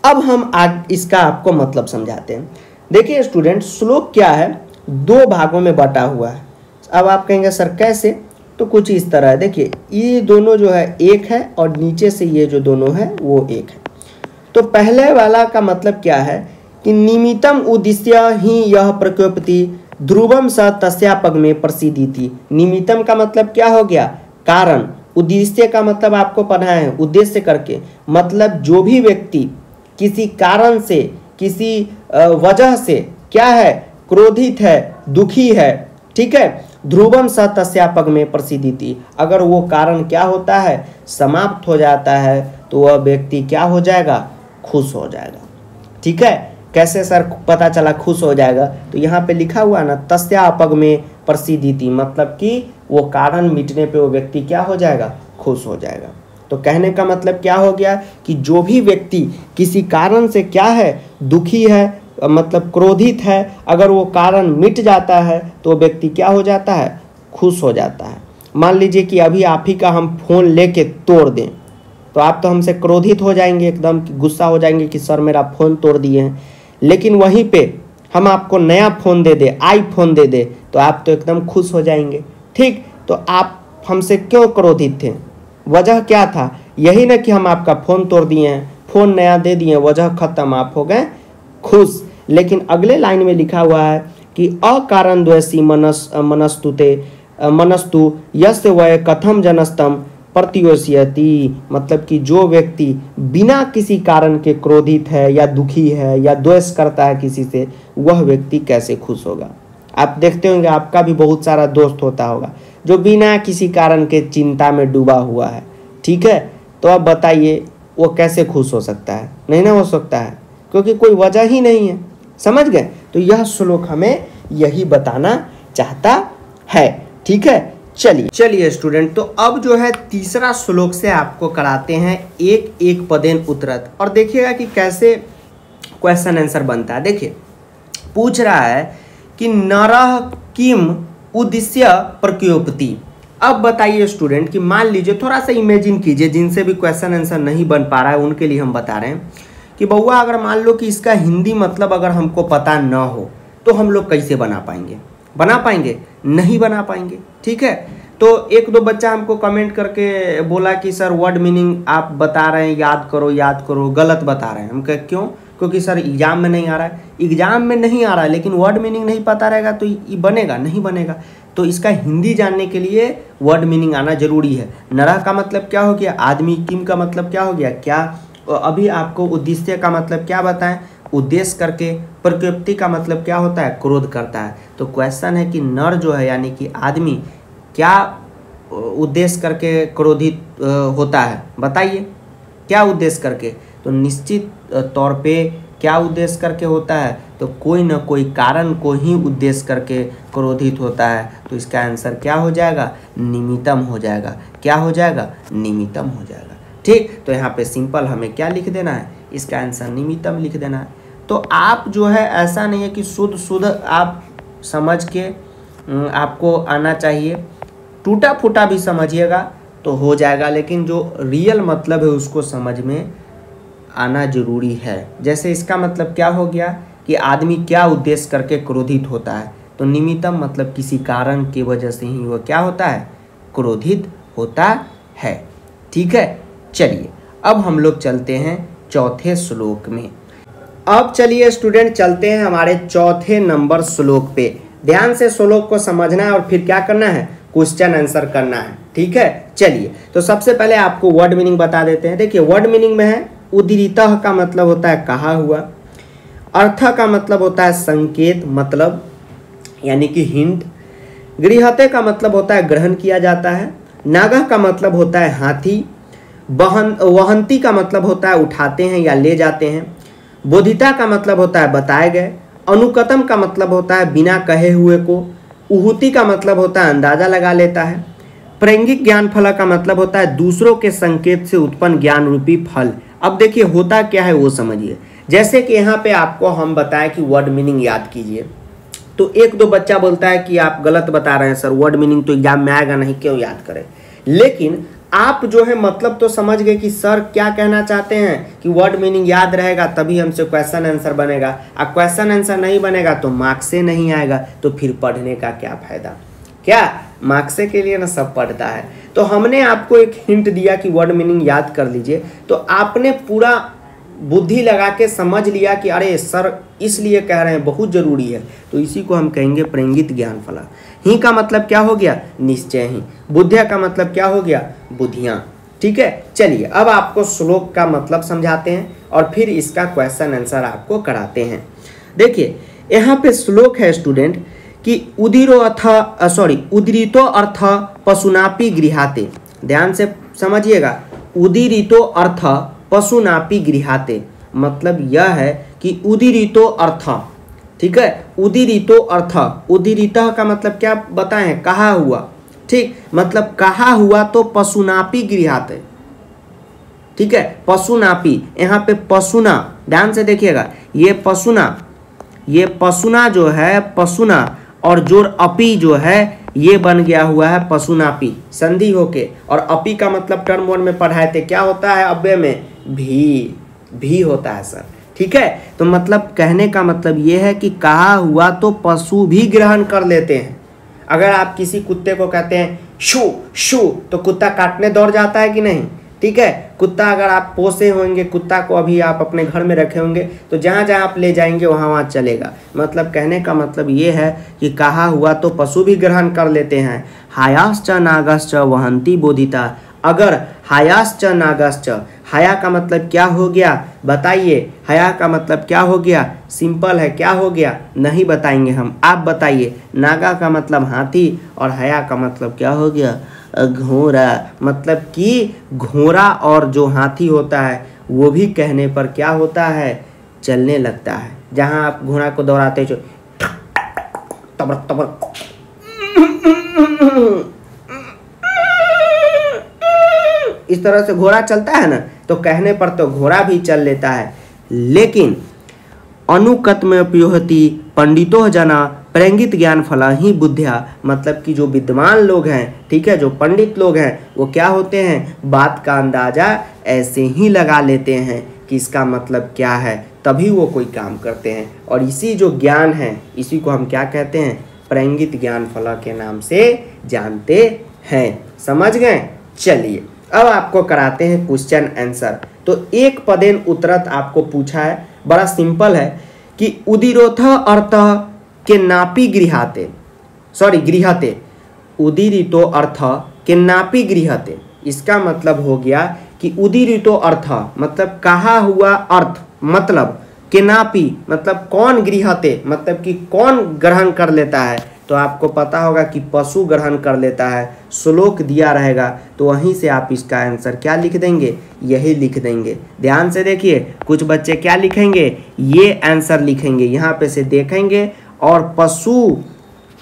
अब हम आज इसका आपको मतलब समझाते हैं। देखिए स्टूडेंट, श्लोक क्या है, दो भागों में बटा हुआ है। अब आप कहेंगे सर कैसे, तो कुछ इस तरह है। देखिए ये दोनों जो है एक है और नीचे से ये जो दोनों है वो एक है। तो पहले वाला का मतलब क्या है कि निमित्तम उद्देश्य ही यह प्रकोपति ध्रुवम स तस्यापग में प्रसिद्धि। निमित्तम का मतलब क्या हो गया, कारण। उद्देश्य का मतलब आपको पढ़ा है उद्देश्य करके, मतलब जो भी व्यक्ति किसी कारण से, किसी वजह से क्या है, क्रोधित है, दुखी है, ठीक है। ध्रुवम स तस्यापग में प्रसिद्धि, अगर वो कारण क्या होता है, समाप्त हो जाता है, तो वह व्यक्ति क्या हो जाएगा, खुश हो जाएगा, ठीक है। कैसे सर पता चला खुश हो जाएगा, तो यहाँ पे लिखा हुआ ना तस्यापग में प्रसिद्धि, मतलब कि वो कारण मिटने पे वो व्यक्ति क्या हो जाएगा, खुश हो जाएगा। तो कहने का मतलब क्या हो गया कि जो भी व्यक्ति किसी कारण से क्या है, दुखी है, मतलब क्रोधित है, अगर वो कारण मिट जाता है तो व्यक्ति क्या हो जाता है, खुश हो जाता है। मान लीजिए कि अभी आप ही का हम फोन लेके तोड़ दें, तो आप तो हमसे क्रोधित हो जाएंगे, एकदम गुस्सा हो जाएंगे कि सर मेरा फ़ोन तोड़ दिए हैं। लेकिन वहीं पे हम आपको नया फ़ोन दे दे, आईफोन दे दे, तो आप तो एकदम खुश हो जाएंगे, ठीक। तो आप हमसे क्यों क्रोधित थे, वजह क्या था, यही ना कि हम आपका फ़ोन तोड़ दिए हैं, फ़ोन नया दे दिए, वजह ख़त्म, आप हो गए खुश। लेकिन अगले लाइन में लिखा हुआ है कि अकारण द्वेषी मनस्तु यस्य वय कथम जनस्तम प्रत्योष्यति, मतलब कि जो व्यक्ति बिना किसी कारण के क्रोधित है या दुखी है या द्वेष करता है किसी से, वह व्यक्ति कैसे खुश होगा। आप देखते होंगे आपका भी बहुत सारा दोस्त होता होगा जो बिना किसी कारण के चिंता में डूबा हुआ है, ठीक है। तो अब बताइए वो कैसे खुश हो सकता है, नहीं ना हो सकता है, क्योंकि कोई वजह ही नहीं है। समझ गए, तो यह श्लोक हमें यही बताना चाहता है, ठीक है। चलिए स्टूडेंट, तो अब जो है तीसरा श्लोक से आपको कराते हैं एक एक पदेन उत्तरत, और देखिएगा कि कैसे क्वेश्चन आंसर बनता है। देखिए पूछ रहा है कि नरः किम उद्देश्य प्रकोपति। अब बताइए स्टूडेंट कि मान लीजिए, थोड़ा सा इमेजिन कीजिए, जिनसे भी क्वेश्चन आंसर नहीं बन पा रहा है उनके लिए हम बता रहे हैं कि बउआ अगर मान लो कि इसका हिंदी मतलब अगर हमको पता न हो तो हम लोग कैसे बना पाएंगे, नहीं बना पाएंगे, ठीक है। तो एक दो बच्चा हमको कमेंट करके बोला कि सर वर्ड मीनिंग आप बता रहे हैं, याद करो, गलत बता रहे हैं। हम कहे क्यों, क्योंकि सर एग्जाम में नहीं आ रहा है। एग्जाम में नहीं आ रहा है लेकिन वर्ड मीनिंग नहीं पता रहेगा तो ये बनेगा, नहीं बनेगा। तो इसका हिंदी जानने के लिए वर्ड मीनिंग आना जरूरी है। नरह का मतलब क्या हो गया, आदमी। किम का मतलब क्या हो गया, क्या। अभी आपको उद्देश्य का मतलब क्या बताएं, उद्देश्य करके। प्रकोपति का मतलब क्या होता है, क्रोध करता है। तो क्वेश्चन है कि नर जो है यानी कि आदमी क्या उद्देश्य करके क्रोधित होता है, बताइए क्या उद्देश्य करके। तो निश्चित तौर पे क्या उद्देश्य करके होता है, तो कोई ना कोई कारण को ही उद्देश्य करके क्रोधित होता है। तो इसका आंसर क्या हो जाएगा, निमित्तम हो जाएगा। क्या हो जाएगा, निमित्तम हो जाएगा, ठीक। तो यहाँ पे सिंपल हमें क्या लिख देना है, इसका आंसर निमित्तम लिख देना है। तो आप जो है ऐसा नहीं है कि शुद्ध आप समझ के आपको आना चाहिए, टूटा फूटा भी समझिएगा तो हो जाएगा, लेकिन जो रियल मतलब है उसको समझ में आना जरूरी है। जैसे इसका मतलब क्या हो गया कि आदमी क्या उद्देश्य करके क्रोधित होता है, तो निमित्तम मतलब किसी कारण की वजह से ही वो क्या होता है, क्रोधित होता है। ठीक है, चलिए अब हम लोग चलते हैं चौथे श्लोक में। अब चलिए स्टूडेंट चलते हैं हमारे चौथे नंबर श्लोक पे। ध्यान से श्लोक को समझना है और फिर क्या करना है, क्वेश्चन आंसर करना है। ठीक है, चलिए तो सबसे पहले आपको वर्ड मीनिंग बता देते हैं। देखिए वर्ड मीनिंग में है उदीरितः का मतलब होता है कहा हुआ, अर्थ का मतलब होता है संकेत मतलब यानी कि हिंट, गृहते का मतलब होता है ग्रहण किया जाता है, नागा का मतलब होता है हाथी, वहंती का मतलब होता है उठाते हैं या ले जाते हैं, बोधिता का मतलब होता है बताए गए, अनुकतम का मतलब होता है बिना कहे हुए को, उहुति का मतलब होता है अंदाजा लगा लेता है, प्रैंगिक ज्ञान फल का मतलब होता है दूसरों के संकेत से उत्पन्न ज्ञान रूपी फल। अब देखिए होता क्या है वो समझिए। जैसे कि यहाँ पे आपको हम बताएं कि वर्ड मीनिंग याद कीजिए, तो एक दो बच्चा बोलता है कि आप गलत बता रहे हैं सर, वर्ड मीनिंग तो एग्जाम में आएगा नहीं, क्यों याद करें। लेकिन आप जो है मतलब तो समझ गए कि सर क्या कहना चाहते हैं कि वर्ड मीनिंग याद रहेगा तभी हमसे क्वेश्चन आंसर बनेगा, और क्वेश्चन आंसर नहीं बनेगा तो मार्क्स से नहीं आएगा, तो फिर पढ़ने का क्या फायदा। क्या मार्क्स के लिए ना सब पढ़ता है। तो हमने आपको एक हिंट दिया कि वर्ड मीनिंग याद कर लीजिए, तो आपने पूरा बुद्धि लगा के समझ लिया कि अरे सर इसलिए कह रहे हैं, बहुत जरूरी है, तो इसी को हम कहेंगे प्रैंगित ज्ञान फला। ही का मतलब क्या हो गया, निश्चय ही। बुद्धिया का मतलब क्या हो गया, बुद्धियां। ठीक है, चलिए अब आपको श्लोक का मतलब समझाते हैं और फिर इसका क्वेश्चन आंसर आपको कराते हैं। देखिए यहाँ पे श्लोक है स्टूडेंट कि उदीरितो अर्थ पशुनापि गृहाते। ध्यान से समझिएगा, उदीरितो अर्थ पशुनापि गृहाते मतलब यह है कि उदीरितो अर्थ, ठीक है, उदीरितो अर्थ, उदीरितः का मतलब क्या बताएं, कहा हुआ। ठीक, मतलब कहा हुआ तो पशुनापि गृहाते। ठीक है, पशुनापि, यहाँ पे पशुना, ध्यान से देखिएगा, ये पशुना जो है पशुना और जोर अपी जो है ये बन गया हुआ है पशुनापि, संधि होके। और अपी का मतलब टर्म 1 में पढ़ाए थे, क्या होता है अव्यय में, भी होता है सर। ठीक है, तो मतलब कहने का मतलब ये है कि कहा हुआ तो पशु भी ग्रहण कर लेते हैं। अगर आप किसी कुत्ते को कहते हैं शू शू, तो कुत्ता काटने दौड़ जाता है कि नहीं। ठीक है, कुत्ता अगर आप पोसे होंगे, कुत्ता को अभी आप अपने घर में रखे होंगे, तो जहाँ जहाँ आप ले जाएंगे वहाँ वहाँ चलेगा। मतलब कहने का मतलब ये है कि कहा हुआ तो पशु भी ग्रहण कर लेते हैं। हायाश्च नागश्च वहंती बोधिता, अगर हायाश्च नागश्च, हया का मतलब क्या हो गया बताइए, हया का मतलब क्या हो गया, सिंपल है, क्या हो गया नहीं बताएंगे हम, आप बताइए। नागा का मतलब हाथी और हया का मतलब क्या हो गया, घोड़ा। मतलब कि घोड़ा और जो हाथी होता है वो भी कहने पर क्या होता है, चलने लगता है। जहाँ आप घोड़ा को दौड़ाते जो तबरक तबरक इस तरह से घोड़ा चलता है ना, तो कहने पर तो घोड़ा भी चल लेता है। लेकिन अनुकतमप्योहति पंडितो जना प्रैंगित ज्ञान फला ही बुद्धिया, मतलब कि जो विद्वान लोग हैं, ठीक है, जो पंडित लोग हैं, वो क्या होते हैं, बात का अंदाजा ऐसे ही लगा लेते हैं कि इसका मतलब क्या है, तभी वो कोई काम करते हैं। और इसी जो ज्ञान है इसी को हम क्या कहते हैं, प्रैंगित ज्ञान फला के नाम से जानते हैं। समझ गए। चलिए अब आपको कराते हैं क्वेश्चन आंसर। तो एक पदेन उत्तरत आपको पूछा है, बड़ा सिंपल है कि उदीरोथ अर्थ के नापी गृहाते, गृहते, उदीरितो अर्थ के नापी गृहते। इसका मतलब हो गया कि उदीरितो अर्थ मतलब कहा हुआ अर्थ, मतलब के नापी मतलब कौन गृहते मतलब कि कौन ग्रहण कर लेता है। तो आपको पता होगा कि पशु ग्रहण कर लेता है। श्लोक दिया रहेगा तो वहीं से आप इसका आंसर क्या लिख देंगे, यही लिख देंगे। ध्यान से देखिए, कुछ बच्चे क्या लिखेंगे, ये आंसर लिखेंगे, यहाँ पे से देखेंगे और पशु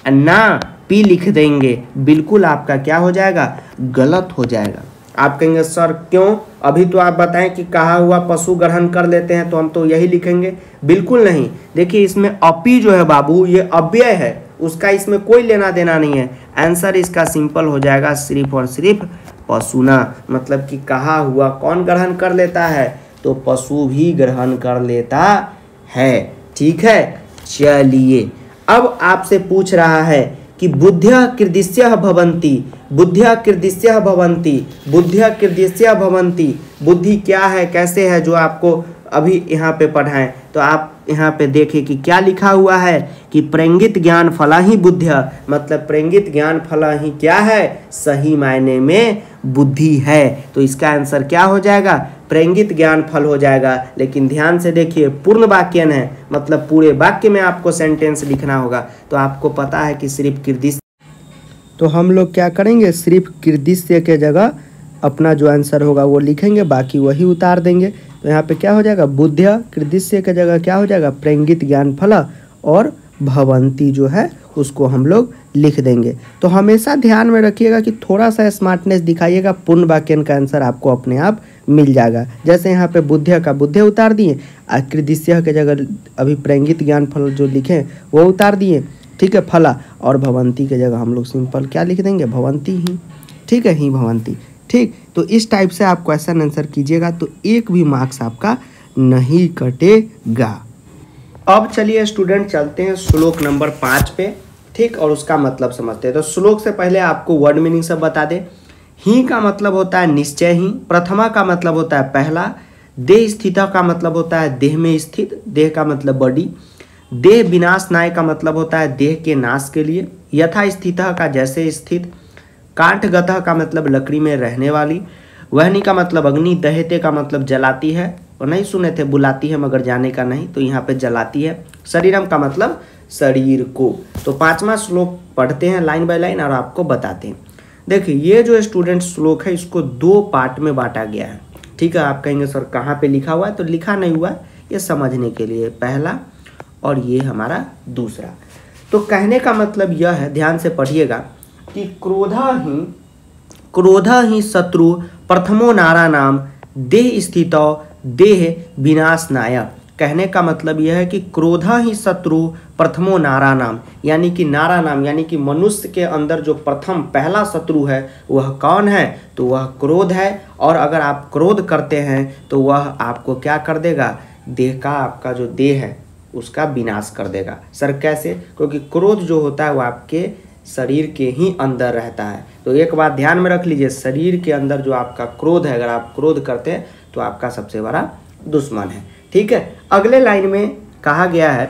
ना पी लिख देंगे। बिल्कुल आपका क्या हो जाएगा, गलत हो जाएगा। आप कहेंगे सर क्यों, अभी तो आप बताएं कि कहा हुआ पशु ग्रहण कर लेते हैं, तो हम तो यही लिखेंगे। बिल्कुल नहीं, देखिए इसमें अपी जो है बाबू ये अव्यय है, उसका इसमें कोई लेना देना नहीं है। आंसर इसका सिंपल हो जाएगा, सिर्फ और सिर्फ पशुना, मतलब कि कहा हुआ कौन ग्रहण कर लेता है, तो पशु भी ग्रहण कर लेता है। ठीक है, चलिए अब आपसे पूछ रहा है कि बुद्ध्या कीदृश्यः भवन्ति, बुद्ध्या कीदृश्यः भवन्ति, बुद्ध्या कीदृश्यः भवन्ति। बुद्धि क्या है, कैसे है, जो आपको अभी यहाँ पे पढ़ाएं। तो आप यहाँ पे देखिए कि क्या लिखा हुआ है कि प्रेंगित ज्ञान फला ही बुद्धिया, मतलब प्रेंगित ज्ञान फला ही क्या है, सही मायने में बुद्धि है। तो इसका आंसर क्या हो जाएगा, प्रेंगित ज्ञान फल हो जाएगा। लेकिन ध्यान से देखिए पूर्ण वाक्यन है, मतलब पूरे वाक्य में आपको सेंटेंस लिखना होगा। तो आपको पता है कि सिर्फ कीदृश्य, तो हम लोग क्या करेंगे, सिर्फ कीदृश्य के जगह अपना जो आंसर होगा वो लिखेंगे, बाकी वही उतार देंगे। तो यहाँ पे क्या हो जाएगा, बुद्ध्या कीदृश्य के जगह क्या हो जाएगा, प्रेंगित ज्ञान फला, और भवंती जो है उसको हम लोग लिख देंगे। तो हमेशा ध्यान में रखिएगा कि थोड़ा सा स्मार्टनेस दिखाइएगा, पूर्ण वाक्यन का आंसर आपको अपने आप मिल जाएगा। जैसे यहाँ पे बुद्ध्या का बुद्ध्या उतार दिए, कीदृश्य के जगह अभी प्रेंगित ज्ञान फल जो लिखे वो उतार दिए, ठीक है, फला, और भवंती के जगह हम लोग सिंपल क्या लिख देंगे, भवंती ही, ठीक है, ही भवंती, ठीक। तो इस टाइप से आप क्वेश्चन आंसर कीजिएगा तो एक भी मार्क्स आपका नहीं कटेगा। अब चलिए स्टूडेंट चलते हैं श्लोक नंबर 5 पे, ठीक, और उसका मतलब समझते हैं। तो श्लोक से पहले आपको वर्ड मीनिंग सब बता दें। ही का मतलब होता है निश्चय ही, प्रथमा का मतलब होता है पहला, देह स्थिता का मतलब होता है देह में स्थित, देह का मतलब बॉडी, देह विनाशनाय का मतलब होता है देह के नाश के लिए, यथा स्थितः का जैसे स्थित, कांठगतः का मतलब लकड़ी में रहने वाली, वहनी का मतलब अग्नि, दहते का मतलब जलाती है, और नहीं सुने थे बुलाती है मगर जाने का नहीं, तो यहाँ पे जलाती है, शरीरम का मतलब शरीर को। तो 5वां श्लोक पढ़ते हैं लाइन बाय लाइन और आपको बताते हैं। देखिए ये जो स्टूडेंट श्लोक है इसको 2 पार्ट में बांटा गया है, ठीक है। आप कहेंगे सर कहाँ पे लिखा हुआ है, तो लिखा नहीं हुआ है, ये समझने के लिए पहला और ये हमारा दूसरा। तो कहने का मतलब यह है, ध्यान से पढ़िएगा, कि क्रोधा ही शत्रु प्रथमो नारानाम देह स्थितो देह विनाशनाय। कहने का मतलब यह है कि क्रोधा ही शत्रु प्रथमो नारानाम, यानी कि नारानाम यानी कि मनुष्य के अंदर जो प्रथम पहला शत्रु है वह कौन है, तो वह क्रोध है। और अगर आप क्रोध करते हैं तो वह आपको क्या कर देगा, देह का, आपका जो देह है उसका विनाश कर देगा। सर कैसे, क्योंकि क्रोध जो होता है वो आपके शरीर के ही अंदर रहता है। तो एक बात ध्यान में रख लीजिए, शरीर के अंदर जो आपका क्रोध है, अगर आप क्रोध करते हैं तो आपका सबसे बड़ा दुश्मन है, ठीक है। अगले लाइन में कहा गया है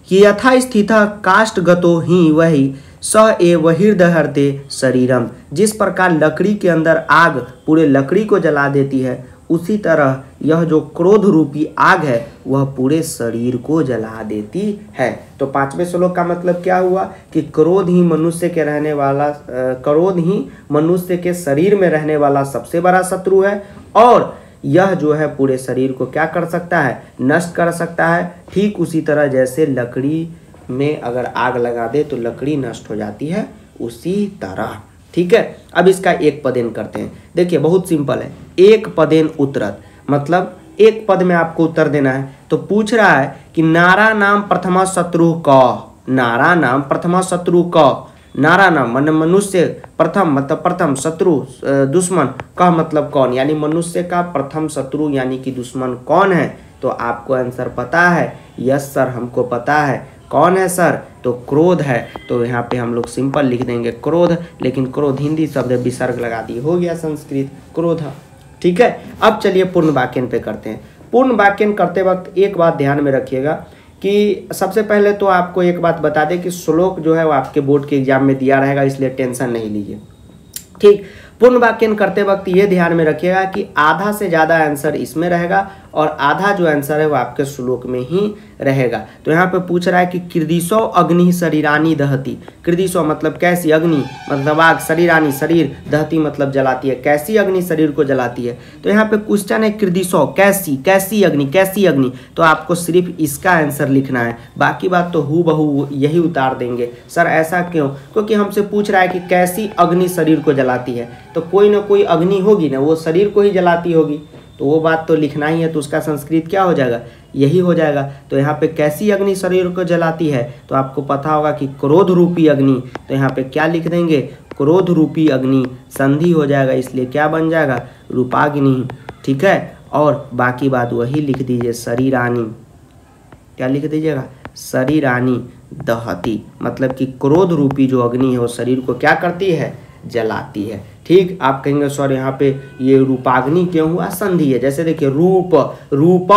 कि यथा स्थितः काष्ठगतो ही वही स एव हृदहर्ते शरीरम। जिस प्रकार लकड़ी के अंदर आग पूरे लकड़ी को जला देती है, उसी तरह यह जो क्रोध रूपी आग है वह पूरे शरीर को जला देती है। तो 5वें श्लोक का मतलब क्या हुआ कि क्रोध ही मनुष्य के रहने वाला, क्रोध ही मनुष्य के शरीर में रहने वाला सबसे बड़ा शत्रु है, और यह जो है पूरे शरीर को क्या कर सकता है, नष्ट कर सकता है। ठीक उसी तरह जैसे लकड़ी में अगर आग लगा दे तो लकड़ी नष्ट हो जाती है, उसी तरह, ठीक है। अब इसका एक पदेन करते हैं। देखिए बहुत सिंपल है, एक पदेन उत्तरत, मतलब एक पद में आपको उत्तर देना है। तो पूछ रहा है कि नारा नाम प्रथमा शत्रु क, नारा नाम प्रथमा शत्रु क, नारा नाम मतलब मनुष्य, प्रथम मतलब प्रथम, शत्रु दुश्मन, कह मतलब कौन, यानी मनुष्य का प्रथम शत्रु यानी कि दुश्मन कौन है। तो आपको आंसर पता है, यस सर हमको पता है। कौन है सर, तो क्रोध है। तो यहाँ पे हम लोग सिंपल लिख देंगे क्रोध, लेकिन क्रोध हिंदी शब्द विसर्ग लगा दिए, हो गया संस्कृत क्रोध, ठीक है। अब चलिए पूर्ण वाक्यन पे करते हैं। पूर्ण वाक्यन करते वक्त एक बात ध्यान में रखिएगा कि सबसे पहले तो आपको एक बात बता दें कि श्लोक जो है वो आपके बोर्ड के एग्जाम में दिया रहेगा, इसलिए टेंशन नहीं लीजिए, ठीक। पूर्ण वाक्यन करते वक्त ये ध्यान में रखिएगा कि आधा से ज़्यादा आंसर इसमें रहेगा और आधा जो आंसर है वो आपके श्लोक में ही रहेगा। तो यहाँ पे पूछ रहा है कि कृदिशो अग्नि शरीरानी दहती। कृदिशो मतलब कैसी, अग्नि मतलब आग, शरीरानी शरीर, दहती मतलब जलाती है, कैसी अग्नि शरीर को जलाती है। तो यहाँ पे क्वेश्चन है कृदिशो कैसी, कैसी अग्नि, कैसी अग्नि। तो आपको सिर्फ इसका आंसर लिखना है, बाकी बात तो हूबहू यही उतार देंगे। सर ऐसा क्यों, क्योंकि हमसे पूछ रहा है कि कैसी अग्नि शरीर को जलाती है, तो कोई ना कोई अग्नि होगी ना, वो शरीर को ही जलाती होगी, तो वो बात तो लिखना ही है। तो उसका संस्कृत क्या हो जाएगा, यही हो जाएगा। तो यहाँ पे कैसी अग्नि शरीर को जलाती है, तो आपको पता होगा कि क्रोध रूपी अग्नि। तो यहाँ पे क्या लिख देंगे, क्रोध रूपी अग्नि, संधि हो जाएगा, इसलिए क्या बन जाएगा, रूपाग्नि, ठीक है। और बाकी बात वही लिख दीजिए, शरीरानी, क्या लिख दीजिएगा, शरीरानी दहती, मतलब कि क्रोध रूपी जो अग्नि है वो शरीर को क्या करती है, जलाती है। ठीक, आप कहेंगे सर यहाँ पे ये रूपाग्नि क्यों हुआ, संधि है। जैसे देखिए रूप रूप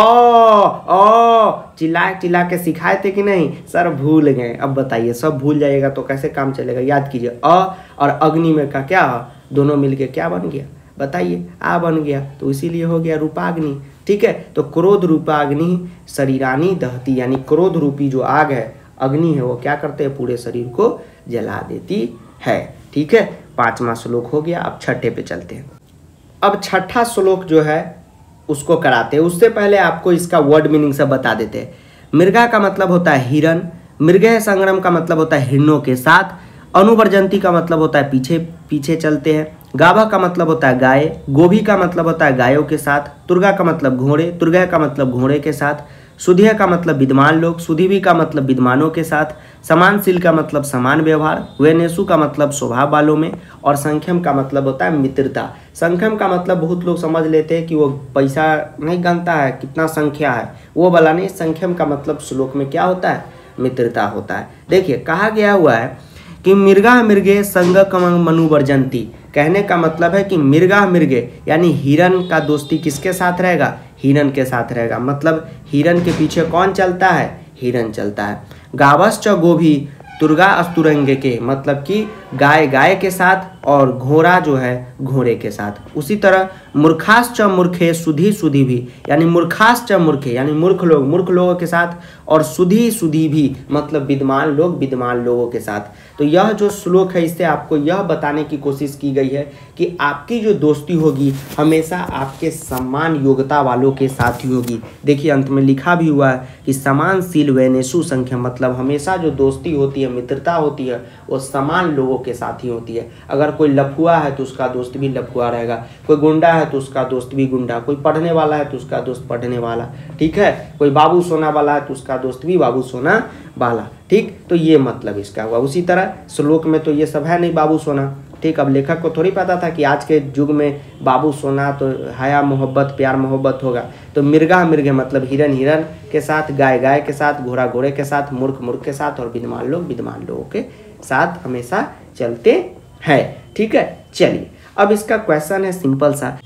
चिल्ला चिल्ला के सिखाए थे कि नहीं सर, भूल गए। अब बताइए, सब भूल जाइएगा तो कैसे काम चलेगा। याद कीजिए, अ और अग्नि में का क्या, दोनों मिलके क्या बन गया, बताइए, आ बन गया, तो इसीलिए हो गया रूपाग्नि। ठीक है, तो क्रोध रूपाग्नि शरीरानी दहती, यानी क्रोध रूपी जो आग है, अग्नि है, वो क्या करते हैं, पूरे शरीर को जला देती है। ठीक है, 5वां श्लोक हो गया। अब छठे पे चलते हैं। अब छठा श्लोक जो है उसको कराते हैं। उससे पहले आपको इसका वर्ड मीनिंग सब बता देते हैं। मृगा का मतलब होता है हिरण, मृगः संग्रम का मतलब होता है हिरणों के साथ, अनुवर्जंती का मतलब होता है पीछे पीछे चलते हैं, गाभा का मतलब होता है गाय, गोभी का मतलब होता है गायों के साथ, तुर्गा का मतलब घोड़े, तुर्गह का मतलब घोड़े के साथ, सुधिया का मतलब विद्वान लोग, सुधीवी का मतलब विद्वानों के साथ, समानशील का मतलब समान व्यवहार, वेनेसु का मतलब स्वभाव वालों में, और संख्यम का मतलब होता है मित्रता। संख्यम का मतलब बहुत लोग समझ लेते हैं कि वो पैसा नहीं गनता है, कितना संख्या है, वो वाला नहीं। संख्यम का मतलब श्लोक में क्या होता है, मित्रता होता है। देखिए कहा गया हुआ है कि मृगा मृगे संगकम मनुवर्जंती, कहने का मतलब है कि मृगा मृगे यानी हिरण का दोस्ती किसके साथ रहेगा, हिरण के साथ रहेगा। मतलब हिरण के पीछे कौन चलता है, हिरण चलता है। गावश्च गोभी तुर्गा अस्तुरंगे के, मतलब कि गाय गाय के साथ और घोड़ा जो है घोड़े के साथ। उसी तरह मूर्खाश्च मूर्खे सुधी सुधी भी, यानी मूर्खाश्च मूर्खे यानी मूर्ख लोगों के साथ, और सुधी सुधी भी मतलब विद्वान लोगों के साथ। तो यह जो श्लोक है इससे आपको यह बताने की कोशिश की गई है कि आपकी जो दोस्ती होगी हमेशा आपके समान योग्यता वालों के साथ ही होगी। देखिए अंत में लिखा भी हुआ है कि समानशील वेनेसु संख्या, मतलब हमेशा जो दोस्ती होती है, मित्रता होती है, वो समान लोगों के साथ ही होती है। अगर कोई लफुआ है तो उसका दोस्त भी लफुआ रहेगा, कोई गुंडा है तो उसका दोस्त भी गुंडा, कोई पढ़ने वाला है तो उसका दोस्त पढ़ने वाला, ठीक है, कोई बाबू सोना वाला है तो उसका दोस्त भी बाबू सोना वाला। ठीक, तो ये मतलब इसका हुआ। उसी तरह श्लोक में तो ये सब है नहीं बाबू सोना। ठीक, अब लेखक को थोड़ी पता था कि आज के युग में बाबू सोना तो हया मोहब्बत प्यार मोहब्बत होगा। तो मृगा मृगे मतलब हिरण हिरण के साथ, गाय गाय के साथ, घोड़ा घोड़े के साथ, मूर्ख मूर्ख के साथ, और विद्वान लोगों के साथ हमेशा चलते हैं। ठीक है, चलिए अब इसका क्वेश्चन है सिंपल सा,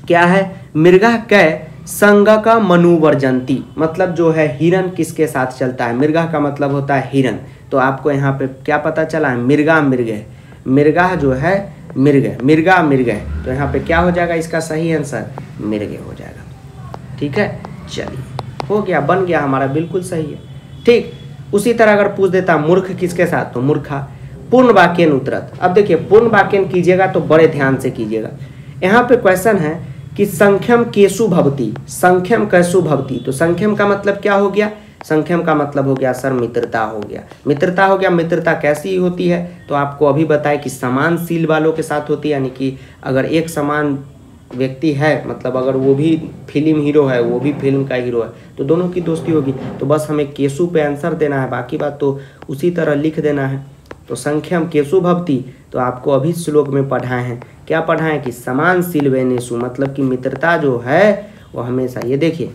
क्या है, मृगा कै संग का मनुवर्जंती, मतलब जो है हिरण किसके साथ चलता है। मृगा का मतलब होता है हिरण, तो आपको यहाँ पे क्या पता चला है, मृगा मृगे, मृगा जो है मृगा मृगे, तो यहाँ पे क्या हो जाएगा, इसका सही आंसर मृगे हो जाएगा। ठीक है, चलिए हो गया, बन गया हमारा, बिल्कुल सही है। ठीक, उसी तरह अगर पूछ देता मूर्ख किसके साथ, तो मूर्खा। पूर्ण वाक्यन उत्तरत, अब देखिए पूर्ण वाक्यन कीजिएगा तो बड़े ध्यान से कीजिएगा। यहाँ पे क्वेश्चन है कि संख्यम केसु भवती, संख्यम कैसु भवती, तो संख्यम का मतलब क्या हो गया, संख्यम का मतलब हो गया सर मित्रता हो गया, मित्रता हो गया। मित्रता कैसी होती है, तो आपको अभी बताया कि समानशील वालों के साथ होती है, यानी कि अगर एक समान व्यक्ति है, मतलब अगर वो भी फिल्म हीरो है, वो भी फिल्म का हीरो है, तो दोनों की दोस्ती होगी। तो बस हमें केसु पे आंसर देना है, बाकी बात तो उसी तरह लिख देना है। तो संख्यम केसु भवती, तो आपको अभी श्लोक में पढ़ाए हैं, क्या पढ़ाएं कि समानशील वेनेसु, मतलब कि मित्रता जो है वो हमेशा, ये देखिए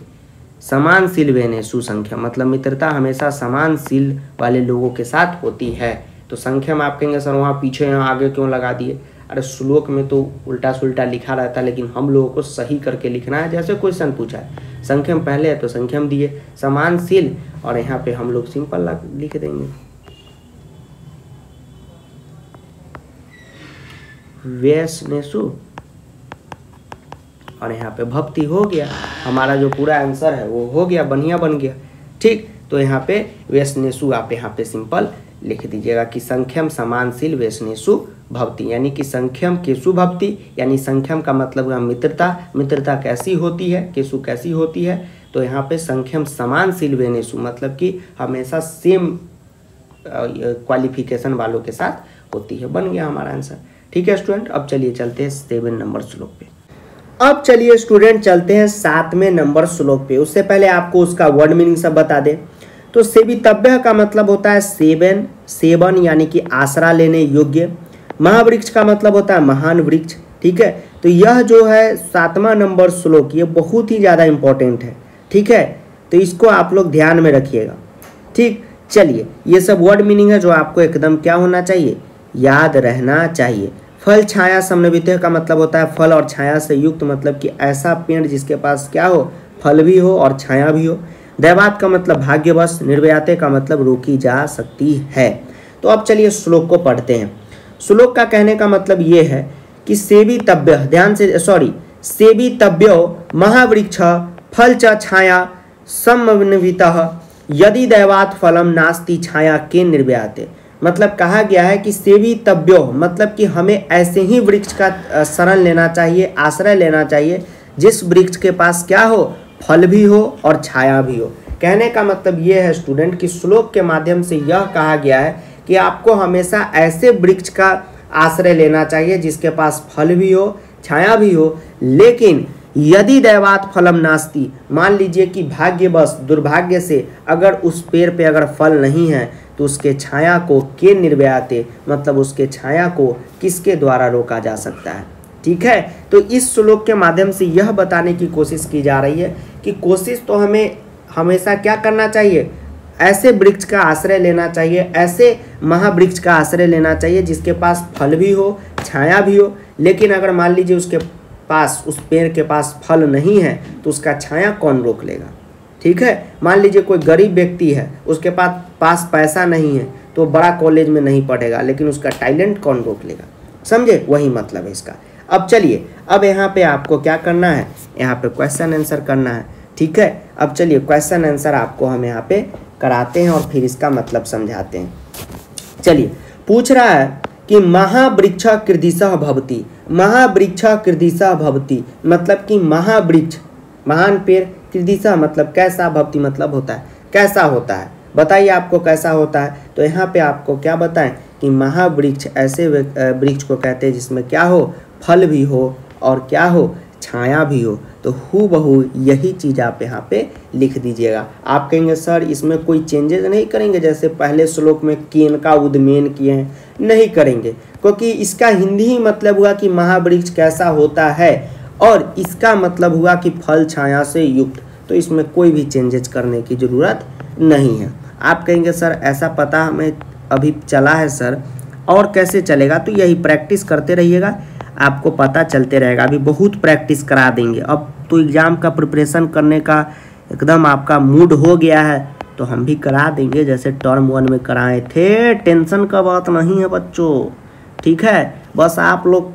समानशील वेनेसु संख्या, मतलब मित्रता हमेशा समानशील वाले लोगों के साथ होती है। तो संख्या में आप कहेंगे सर वहाँ पीछे यहाँ आगे क्यों लगा दिए, अरे श्लोक में तो उल्टा सुल्टा लिखा रहता है, लेकिन हम लोगों को सही करके लिखना है। जैसे क्वेश्चन पूछा है संख्यम पहले है तो संख्यम दिए, समानशील, और यहाँ पे हम लोग सिंपल लिख देंगे वेनेसु, और यहाँ पे भक्ति हो गया। हमारा जो पूरा आंसर है वो हो गया, बढ़िया बन गया। ठीक, तो यहाँ पे वेनेसु आप यहाँ पे सिंपल लिख दीजिएगा कि संख्यम समानशील वेनेसु भक्ति, यानी कि संख्यम केसु भक्ति, यानी संख्यम का मतलब है मित्रता, मित्रता कैसी होती है, केसु कैसी होती है, तो यहाँ पे संख्यम समानशील वेनेसु मतलब कि हमेशा सेम क्वालिफिकेशन वालों के साथ होती है। बन गया हमारा आंसर। ठीक है स्टूडेंट, अब चलिए चलते हैं 7 नंबर श्लोक पे। अब चलिए स्टूडेंट चलते हैं 7वें नंबर श्लोक पे। उससे पहले आपको उसका वर्ड मीनिंग सब बता दें। तो सेवितव्य का मतलब होता है सेवन, सेवन यानी कि आसरा लेने योग्य। महावृक्ष का मतलब होता है महान वृक्ष। ठीक है, तो यह जो है 7वां नंबर श्लोक ये बहुत ही ज़्यादा इंपॉर्टेंट है। ठीक है, तो इसको आप लोग ध्यान में रखिएगा। ठीक, चलिए ये सब वर्ड मीनिंग है जो आपको एकदम क्या होना चाहिए, याद रहना चाहिए। फल छाया समन्वित का मतलब होता है फल और छाया से युक्त, मतलब कि ऐसा पेड़ जिसके पास क्या हो, फल भी हो और छाया भी हो। दैवात का मतलब भाग्यवश, निर्व्याते का मतलब रोकी जा सकती है। तो अब चलिए श्लोक को पढ़ते हैं। श्लोक का कहने का मतलब ये है कि सेवितव्य, ध्यान से सेवितव्यो महावृक्ष फल च छाया समन्वितः यदि दैवात फलम नास्ति छाया के निर्व्याते। मतलब कहा गया है कि सेवितव्यो मतलब कि हमें ऐसे ही वृक्ष का शरण लेना चाहिए, आश्रय लेना चाहिए जिस वृक्ष के पास क्या हो, फल भी हो और छाया भी हो। कहने का मतलब ये है स्टूडेंट कि श्लोक के माध्यम से यह कहा गया है कि आपको हमेशा ऐसे वृक्ष का आश्रय लेना चाहिए जिसके पास फल भी हो, छाया भी हो। लेकिन यदि दैवात फलम नास्ति, मान लीजिए कि भाग्यवश, दुर्भाग्य से अगर उस पेड़ पे अगर फल नहीं है तो उसके छाया को के निर्व्याते, मतलब उसके छाया को किसके द्वारा रोका जा सकता है। ठीक है, तो इस श्लोक के माध्यम से यह बताने की कोशिश की जा रही है कि कोशिश तो हमें हमेशा क्या करना चाहिए, ऐसे वृक्ष का आश्रय लेना चाहिए, ऐसे महावृक्ष का आश्रय लेना चाहिए जिसके पास फल भी हो, छाया भी हो। लेकिन अगर मान लीजिए उसके पास, उस पेड़ के पास फल नहीं है तो उसका छाया कौन रोक लेगा। ठीक है, मान लीजिए कोई गरीब व्यक्ति है, उसके पास पैसा नहीं है तो बड़ा कॉलेज में नहीं पढ़ेगा, लेकिन उसका टैलेंट कौन रोक लेगा। समझे, वही मतलब है इसका। अब चलिए, अब यहाँ पे आपको क्या करना है, यहाँ पे क्वेश्चन आंसर करना है। ठीक है, अब चलिए क्वेश्चन आंसर आपको हम यहाँ पे कराते हैं और फिर इसका मतलब समझाते हैं। चलिए, पूछ रहा है कि महावृक्ष कृदिशः भवति, महावृक्ष कृदिशः भवति मतलब कि महावृक्ष, महान पेड़, कृदिशः मतलब कैसा, भवति मतलब होता है, कैसा होता है। बताइए आपको कैसा होता है। तो यहाँ पे आपको क्या बताएं कि महावृक्ष ऐसे वृक्ष को कहते हैं जिसमें क्या हो, फल भी हो और क्या हो, छाया भी हो। तो हूबहू यही चीज़ आप यहाँ पे लिख दीजिएगा। आप कहेंगे सर इसमें कोई चेंजेस नहीं करेंगे, जैसे पहले श्लोक में केन का उद्मेन किए हैं, नहीं करेंगे, क्योंकि इसका हिंदी ही मतलब हुआ कि महावृक्ष कैसा होता है और इसका मतलब हुआ कि फल छाया से युक्त। तो इसमें कोई भी चेंजेस करने की ज़रूरत नहीं है। आप कहेंगे सर ऐसा पता हमें अभी चला है सर, और कैसे चलेगा। तो यही प्रैक्टिस करते रहिएगा, आपको पता चलते रहेगा। अभी बहुत प्रैक्टिस करा देंगे। अब तो एग्ज़ाम का प्रिपरेशन करने का एकदम आपका मूड हो गया है तो हम भी करा देंगे जैसे टर्म 1 में कराए थे। टेंशन का बात नहीं है बच्चों, ठीक है। बस आप लोग,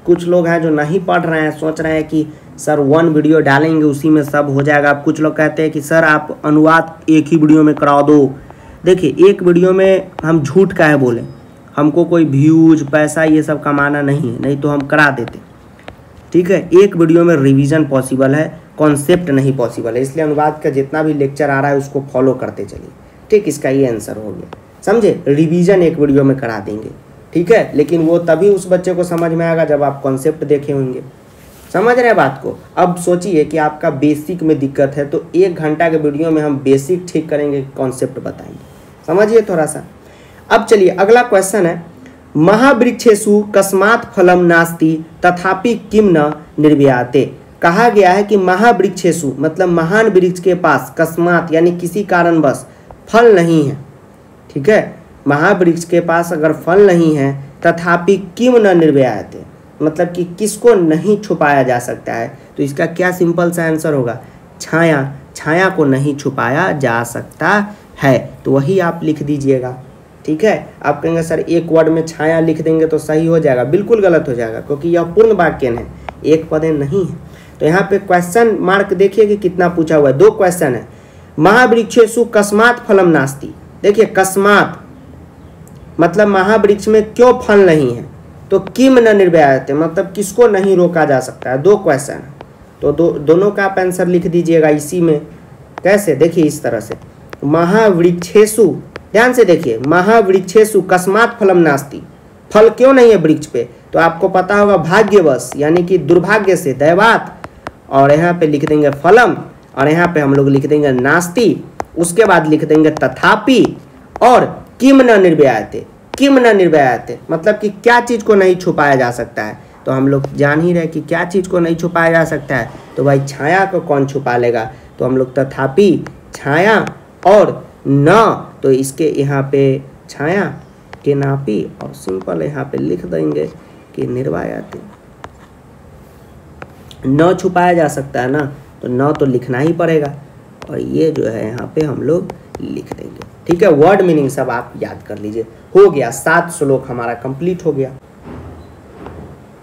कुछ लोग हैं जो नहीं पढ़ रहे हैं, सोच रहे हैं कि सर 1 वीडियो डालेंगे उसी में सब हो जाएगा। कुछ लोग कहते हैं कि सर आप अनुवाद एक ही वीडियो में करा दो। देखिए, एक वीडियो में हम झूठ का है बोले, हमको कोई व्यूज, पैसा ये सब कमाना नहीं है, नहीं तो हम करा देते। ठीक है, एक वीडियो में रिवीजन पॉसिबल है, कॉन्सेप्ट नहीं पॉसिबल है, इसलिए अनुवाद का जितना भी लेक्चर आ रहा है उसको फॉलो करते चलिए। ठीक, इसका ये आंसर हो गया, समझे। रिवीजन एक वीडियो में करा देंगे, ठीक है, लेकिन वो तभी उस बच्चे को समझ में आएगा जब आप कॉन्सेप्ट देखे होंगे। समझ रहे हैं बात को। अब सोचिए कि आपका बेसिक में दिक्कत है तो 1 घंटा के वीडियो में हम बेसिक ठीक करेंगे, कॉन्सेप्ट बताएंगे, समझिए थोड़ा सा। अब चलिए अगला क्वेश्चन है, महावृक्षेषु कस्मात् फलम नास्ति तथापि किम न निर्व्याते। कहा गया है कि महावृक्षेषु मतलब महान वृक्ष के पास कस्मात् यानी किसी कारणवश फल नहीं है। ठीक है, महावृक्ष के पास अगर फल नहीं है, तथापि किम न निर्व्याते मतलब कि किसको नहीं छुपाया जा सकता है। तो इसका क्या सिंपल सा आंसर होगा, छाया, छाया को नहीं छुपाया जा सकता है। तो वही आप लिख दीजिएगा। ठीक है, आप कहेंगे सर एक वर्ड में छाया लिख देंगे तो सही हो जाएगा, बिल्कुल गलत हो जाएगा क्योंकि यह पूर्ण वाक्य है, एक पद नहीं है। तो यहाँ पे क्वेश्चन मार्क देखिए कि कितना पूछा हुआ है, 2 क्वेश्चन है। महावृक्षेषु कस्मात् फलम नास्ति, देखिए कस्मात् मतलब महावृक्ष में क्यों फल नहीं है, तो किम न निर्व्याते मतलब किसको नहीं रोका जा सकता है। 2 क्वेश्चन है तो दोनों का आप आंसर लिख दीजिएगा इसी में। कैसे, देखिए इस तरह से, महावृक्षेषु, ध्यान से देखिए, महावृक्षेषु कस्मात् फलम नास्ति, फल क्यों नहीं है वृक्ष पे, तो आपको पता होगा भाग्यवश यानी कि दुर्भाग्य से, दैवात, और यहाँ पे लिख देंगे फलम, और यहाँ पे हम लोग लिख देंगे नास्ति, उसके बाद लिख देंगे तथापि, और किम न निर्व्याते, किम न निर्व्याते मतलब कि क्या चीज़ को नहीं छुपाया जा सकता है। तो हम लोग जान ही रहे कि क्या चीज़ को नहीं छुपाया जा सकता है, तो भाई छाया को कौन छुपा लेगा। तो हम लोग तथापि, छाया और न, तो इसके यहाँ पे छाया के नापी और सिंपल यहाँ पे लिख देंगे कि निर्वायाति। न छुपाया जा सकता है ना, तो न तो लिखना ही पड़ेगा और ये जो है यहाँ पे हम लोग लिख देंगे। ठीक है, वर्ड मीनिंग सब आप याद कर लीजिए। हो गया, 7 श्लोक हमारा कंप्लीट हो गया।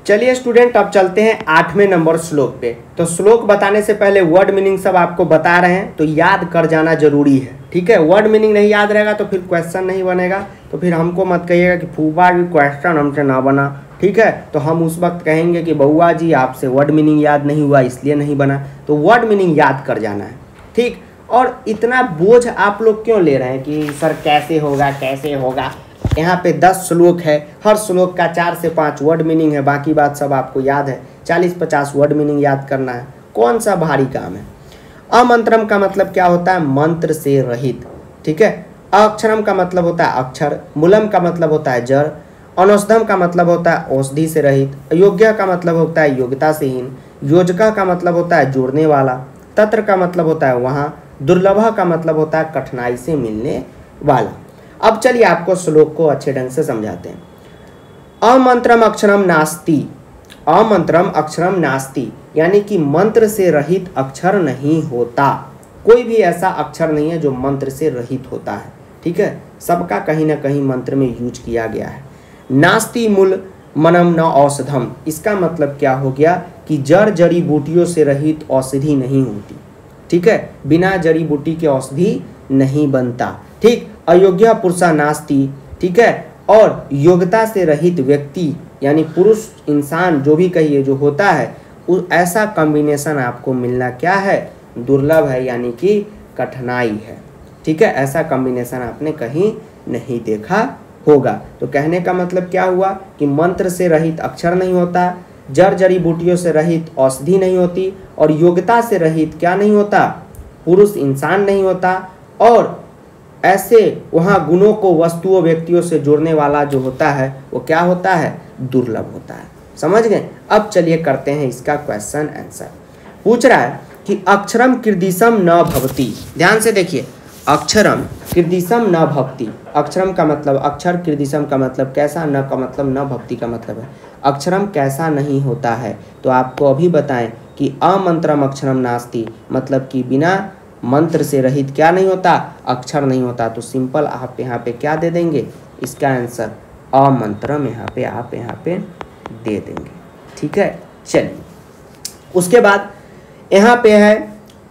चलिए स्टूडेंट, अब चलते हैं 8वें नंबर श्लोक पे। तो श्लोक बताने से पहले वर्ड मीनिंग सब आपको बता रहे हैं, तो याद कर जाना जरूरी है। ठीक है, वर्ड मीनिंग नहीं याद रहेगा तो फिर क्वेश्चन नहीं बनेगा, तो फिर हमको मत कहिएगा कि फूफा जी क्वेश्चन हमसे ना बना। ठीक है, तो हम उस वक्त कहेंगे कि बउआ जी आपसे वर्ड मीनिंग याद नहीं हुआ इसलिए नहीं बना। तो वर्ड मीनिंग याद कर जाना है। ठीक, और इतना बोझ आप लोग क्यों ले रहे हैं कि सर कैसे होगा कैसे होगा। यहाँ पे 10 श्लोक है, हर श्लोक का 4 से 5 वर्ड मीनिंग है, बाकी बात सब आपको याद है। 40-50 वर्ड मीनिंग याद करना है, कौन सा भारी काम है। अमंत्रम का मतलब क्या होता है, मंत्र से रहित। ठीक है, अक्षरम का मतलब होता है अक्षर, मूलम का मतलब होता है जड़, अनौषधम का मतलब होता है औषधि से रहित, अयोग्य का मतलब होता है योग्यता से हीन, योजका का मतलब होता है जोड़ने वाला, तत्र का मतलब होता है वहाँ, दुर्लभ का मतलब होता है कठिनाई से मिलने वाला। अब चलिए आपको श्लोक को अच्छे ढंग से समझाते हैं। अमंत्रम अक्षरम नास्ति, अमंत्रम अक्षरम नास्ति यानी कि मंत्र से रहित अक्षर नहीं होता। कोई भी ऐसा अक्षर नहीं है जो मंत्र से रहित होता है। ठीक है, सबका कहीं ना कहीं मंत्र में यूज किया गया है। नास्ति मूल मनम न औषधम, इसका मतलब क्या हो गया कि जड़ जड़ी बूटियों से रहित औषधि नहीं होती। ठीक है, बिना जड़ी बूटी के औषधि नहीं बनता। ठीक, अयोग्य पुरुषा नास्ति। ठीक है, और योग्यता से रहित व्यक्ति यानी पुरुष इंसान जो भी कहिए जो होता है, ऐसा कॉम्बिनेशन आपको मिलना क्या है, दुर्लभ है, यानी कि कठिनाई है। ठीक है, ऐसा कॉम्बिनेशन आपने कहीं नहीं देखा होगा। तो कहने का मतलब क्या हुआ कि मंत्र से रहित अक्षर नहीं होता, जड़ जड़ी बूटियों से रहित औषधि नहीं होती, और योग्यता से रहित क्या नहीं होता, पुरुष इंसान नहीं होता, और ऐसे वहाँ गुणों को वस्तुओं व्यक्तियों से जोड़ने वाला जो होता है वो क्या होता है, दुर्लभ होता है। समझ गए। अब चलिए करते हैं इसका क्वेश्चन आंसर। पूछ रहा है कि अक्षरम कीर्दिशम न भवति। ध्यान से देखिए, अक्षरम कीर्दिशम न भवति। अक्षरम का मतलब अक्षर, कीर्दिशम का मतलब कैसा, न का मतलब न, भक्ति का मतलब है अक्षरम कैसा नहीं होता है। तो आपको अभी बताएं कि अमंत्रम अक्षरम नास्ति, मतलब कि बिना मंत्र से रहित क्या नहीं होता, अक्षर नहीं होता। तो सिंपल आप यहाँ पे क्या दे देंगे, इसका आंसर अमंत्रम आप यहाँ पे दे देंगे। ठीक है, चलिए उसके बाद यहाँ पे है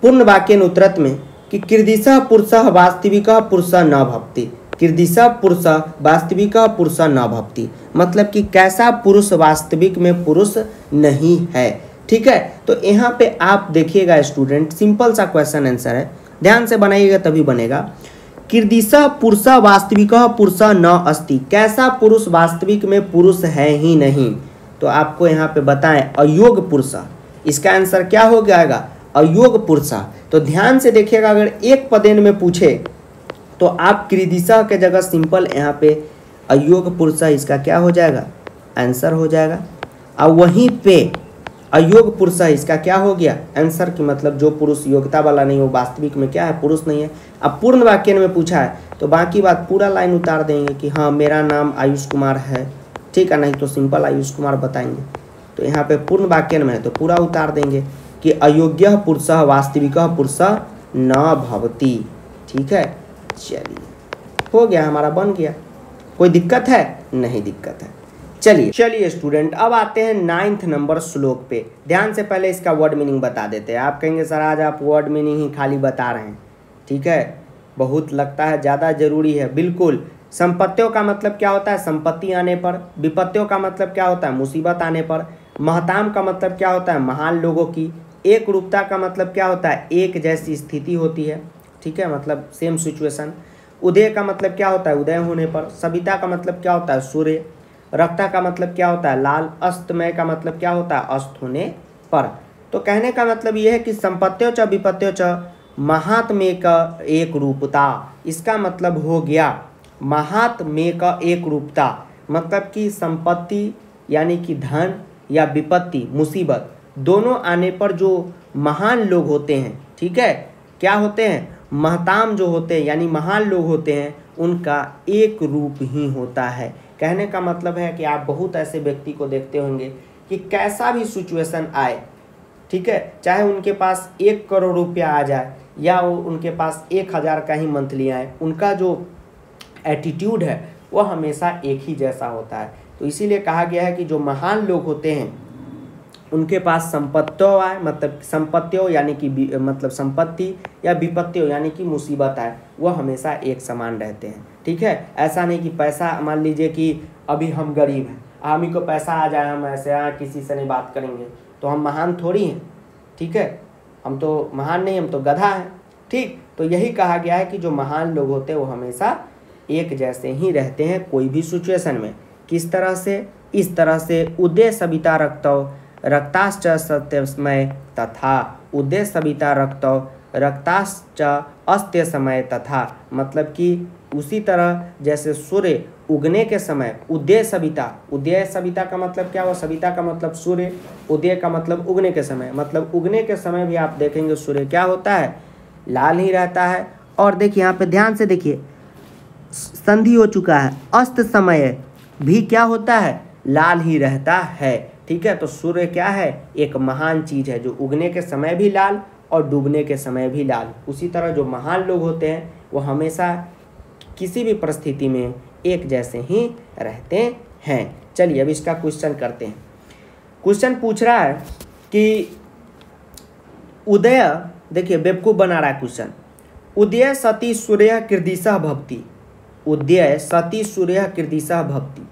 पूर्ण वाक्यन उत्तरत में कि कीर्दिशः पुरुषः वास्तविकः पुरुषः न भवति। कीर्दिशः पुरुषः वास्तविकः पुरुषः न भवति, मतलब कि कैसा पुरुष वास्तविक में पुरुष नहीं है। ठीक है, तो यहाँ पे आप देखिएगा स्टूडेंट, सिंपल सा क्वेश्चन आंसर है, ध्यान से बनाइएगा तभी बनेगा। कीर्दिशः पुरुषः वास्तविकः पुरुषः न अस्ति, कैसा पुरुष वास्तविक में पुरुष है ही नहीं। तो आपको यहाँ पे बताएं अयोग पुरुषः, इसका आंसर क्या हो जाएगा, अयोग पुरुषः। तो ध्यान से देखिएगा, अगर एक पदेन में पूछे तो आप कीर्दिशः के जगह सिंपल यहाँ पे अयोग पुरुषः, इसका क्या हो जाएगा, आंसर हो जाएगा। और वहीं पे अयोग पुरुष है, इसका क्या हो गया आंसर, की मतलब जो पुरुष योग्यता वाला नहीं हो वास्तविक में क्या है, पुरुष नहीं है। अब पूर्ण वाक्य में पूछा है तो बाकी बात पूरा लाइन उतार देंगे कि हाँ मेरा नाम आयुष कुमार है। ठीक है, नहीं तो सिंपल आयुष कुमार बताएंगे। तो यहाँ पे पूर्ण वाक्य में है तो पूरा उतार देंगे कि अयोग्य पुरुषः वास्तविकः पुरुषः न भवति। ठीक है, चलिए हो गया, हमारा बन गया। कोई दिक्कत है, नहीं दिक्कत है। चलिए स्टूडेंट, अब आते हैं 9th नंबर श्लोक पे। ध्यान से पहले इसका वर्ड मीनिंग बता देते हैं। आप कहेंगे सर आज आप वर्ड मीनिंग ही खाली बता रहे हैं। ठीक है, बहुत लगता है ज़्यादा जरूरी है। बिल्कुल, संपत्तियों का मतलब क्या होता है, संपत्ति आने पर। विपत्तियों का मतलब क्या होता है, मुसीबत आने पर। महताम का मतलब क्या होता है, महान लोगों की। एक रूपता का मतलब क्या होता है, एक जैसी स्थिति होती है। ठीक है, मतलब सेम सिचुएशन। उदय का मतलब क्या होता है, उदय होने पर। सविता का मतलब क्या होता है, सूर्य। रक्ता का मतलब क्या होता है, लाल। अस्तमय का मतलब क्या होता है, अस्त होने पर। तो कहने का मतलब यह है कि संपत्तियों च विपत्तियों च महात्म्य का एक रूपता। इसका मतलब हो गया महात्म्य का एक रूपता, मतलब कि संपत्ति यानी कि धन या विपत्ति मुसीबत दोनों आने पर जो महान लोग होते हैं, ठीक है, क्या होते हैं, महताम जो होते हैं यानी महान लोग होते हैं उनका एक रूप ही होता है। कहने का मतलब है कि आप बहुत ऐसे व्यक्ति को देखते होंगे कि कैसा भी सिचुएशन आए, ठीक है, चाहे उनके पास 1 करोड़ रुपया आ जाए या उनके पास 1000 का ही मंथली आए, उनका जो एटीट्यूड है वो हमेशा एक ही जैसा होता है। तो इसीलिए कहा गया है कि जो महान लोग होते हैं उनके पास संपत्तियों आए, मतलब संपत्तियों यानी कि मतलब संपत्ति, या विपत्तियों यानी कि मुसीबत आए, वो हमेशा एक समान रहते हैं। ठीक है, ऐसा नहीं कि पैसा, मान लीजिए कि अभी हम गरीब हैं, हम ही को पैसा आ जाए, हम ऐसे किसी से नहीं बात करेंगे तो हम महान थोड़ी हैं। ठीक है, हम तो महान नहीं, हम तो गधा हैं। ठीक, तो यही कहा गया है कि जो महान लोग होते हैं वो हमेशा एक जैसे ही रहते हैं कोई भी सिचुएशन में। किस तरह से? इस तरह से उदय सविता रक्तौ रक्ताश्च सत्यमय तथा, उदय सविता रक्तौ रक्ताश्च अस्त्य समय तथा, मतलब कि उसी तरह जैसे सूर्य उगने के समय उदय सविता, उदय सविता का मतलब क्या हुआ? सविता का मतलब सूर्य, उदय का मतलब उगने के समय, मतलब उगने के समय भी आप देखेंगे सूर्य क्या होता है? लाल ही रहता है। और देखिए यहाँ पे ध्यान से देखिए, संधि हो चुका है, अस्त समय भी क्या होता है? लाल ही रहता है। ठीक है, तो सूर्य क्या है? एक महान चीज़ है जो उगने के समय भी लाल और डूबने के समय भी लाल। उसी तरह जो महान लोग होते हैं वो हमेशा किसी भी परिस्थिति में एक जैसे ही रहते हैं। चलिए अब इसका क्वेश्चन करते हैं। क्वेश्चन पूछ रहा है कि उदय, देखिए बेवकूफ़ बना रहा है क्वेश्चन, उदय सती सूर्य कीर्दिशः भवति, उदय सती सूर्य कीर्दिशः भवति।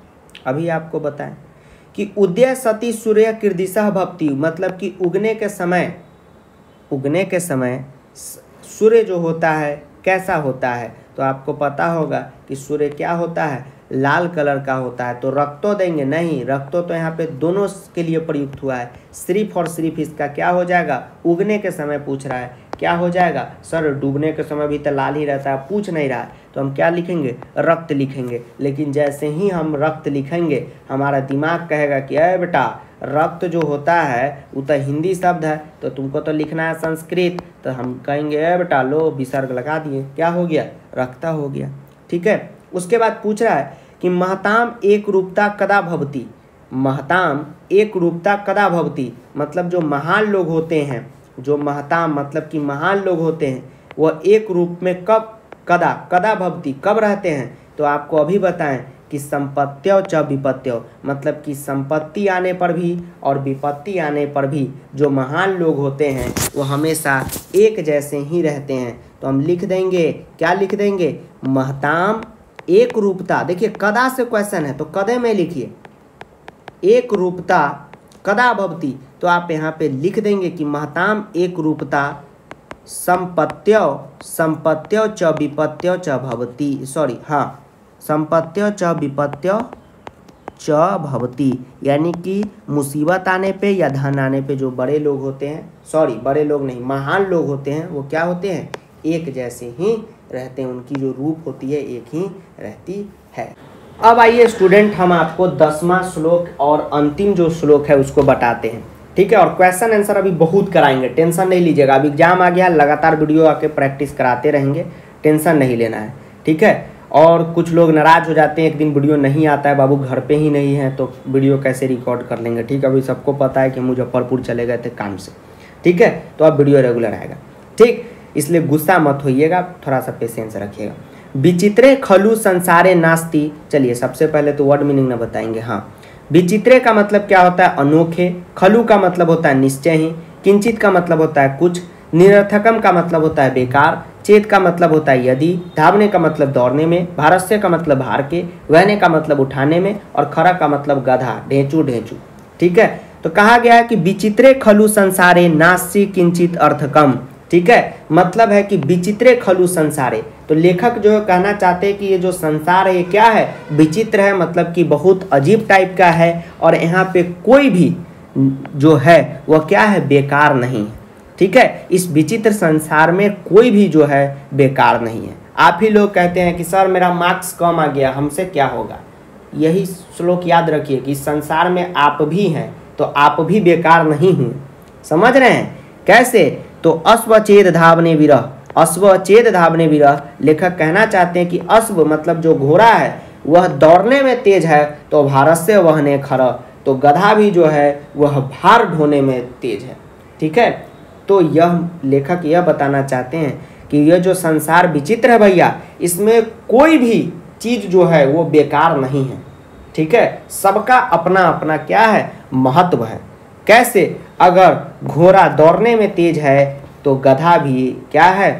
अभी आपको बताएं कि उदय सती सूर्य कीर्दिशः भवति मतलब कि उगने के समय सूर्य जो होता है कैसा होता है? तो आपको पता होगा कि सूर्य क्या होता है? लाल कलर का होता है। तो रक्तो देंगे नहीं, रक्तो तो यहाँ पे दोनों के लिए प्रयुक्त हुआ है, सिर्फ और सिर्फ इसका क्या हो जाएगा? उगने के समय पूछ रहा है, क्या हो जाएगा? सर डूबने के समय भी तो लाल ही रहता है, पूछ नहीं रहा है, तो हम क्या लिखेंगे? रक्त लिखेंगे। लेकिन जैसे ही हम रक्त लिखेंगे हमारा दिमाग कहेगा कि अरे बेटा रक्त जो होता है वो तो हिंदी शब्द है, तो तुमको तो लिखना है संस्कृत, तो हम कहेंगे अरे बेटा लो विसर्ग लगा दिए, क्या हो गया? रक्ता हो गया। ठीक है, उसके बाद पूछ रहा है कि महताम एक रूपता कदा भवति, महताम एक रूपता कदा भवति मतलब जो महान लोग होते हैं, जो महताम मतलब कि महान लोग होते हैं वह एक रूप में कब, कदा, कदा भवति कब रहते हैं? तो आपको अभी बताएं कि संपत्त्यो च विपत्त्यो मतलब कि संपत्ति आने पर भी और विपत्ति आने पर भी जो महान लोग होते हैं वो हमेशा एक जैसे ही रहते हैं। तो हम लिख देंगे, क्या लिख देंगे? महताम एक रूपता, देखिए कदा से क्वेश्चन है तो कदे में लिखिए, एक रूपता कदा भवति, तो आप यहाँ पे लिख देंगे कि महताम एक रूपता संपत्त्यो च विपत्त्यो च भवति, सॉरी हाँ, संपत्त्यो च विपत्त्यो च भवति, यानी कि मुसीबत आने पे या धन आने पे जो बड़े लोग होते हैं, सॉरी बड़े लोग नहीं, महान लोग होते हैं, वो क्या होते हैं? एक जैसे ही रहते हैं, उनकी जो रूप होती है एक ही रहती है। अब आइए स्टूडेंट, हम आपको 10वां श्लोक और अंतिम जो श्लोक है उसको बताते हैं। ठीक है, और क्वेश्चन आंसर अभी बहुत कराएंगे, टेंशन नहीं लीजिएगा। अब एग्जाम आ गया, लगातार वीडियो आके प्रैक्टिस कराते रहेंगे, टेंशन नहीं लेना है। ठीक है, और कुछ लोग नाराज़ हो जाते हैं, एक दिन वीडियो नहीं आता है, बाबू घर पे ही नहीं है तो वीडियो कैसे रिकॉर्ड कर लेंगे। ठीक है, अभी सबको पता है कि मुजफ्फरपुर चले गए थे काम से। ठीक है, तो अब वीडियो रेगुलर आएगा। ठीक, इसलिए गुस्सा मत होइएगा, थोड़ा सा पेशेंस रखिएगा। विचित्रे खलु संसारे नास्ति, चलिए सबसे पहले तो वर्ड मीनिंग ना बताएंगे। हाँ, विचित्रे का मतलब क्या होता है? अनोखे। खलु का मतलब होता है निश्चय ही। किंचित का मतलब होता है कुछ। निरर्थकम का मतलब होता है बेकार। चेत का मतलब होता है यदि। धावने का मतलब दौड़ने में। भारस्य का मतलब भार के। वहने का मतलब उठाने में। और खरा का मतलब गधा, ढेंचू ढेंचू। ठीक है, तो कहा गया है कि विचित्रे खलु संसारे नास्ति किंचित अर्थकम। ठीक है, मतलब है कि विचित्रे खलु संसारे, तो लेखक जो कहना चाहते हैं कि ये जो संसार है ये क्या है? विचित्र है, मतलब कि बहुत अजीब टाइप का है, और यहाँ पे कोई भी जो है वह क्या है? बेकार नहीं है। ठीक है, इस विचित्र संसार में कोई भी जो है बेकार नहीं है। आप ही लोग कहते हैं कि सर मेरा मार्क्स कम आ गया, हमसे क्या होगा? यही श्लोक याद रखिए कि इस संसार में आप भी हैं, तो आप भी बेकार नहीं हैं। समझ रहे हैं कैसे? तो अश्वचेत धावने विरह, अश्व चेत धावने विरह, लेखक कहना चाहते हैं कि अश्व मतलब जो घोड़ा है वह दौड़ने में तेज है तो भारस्य वहने खर, तो गधा भी जो है वह भार ढोने में तेज है। ठीक है, तो यह लेखक यह बताना चाहते हैं कि यह जो संसार विचित्र है भैया, इसमें कोई भी चीज़ जो है वो बेकार नहीं है। ठीक है, सबका अपना अपना क्या है, महत्व है। कैसे, अगर घोड़ा दौड़ने में तेज है तो गधा भी क्या है,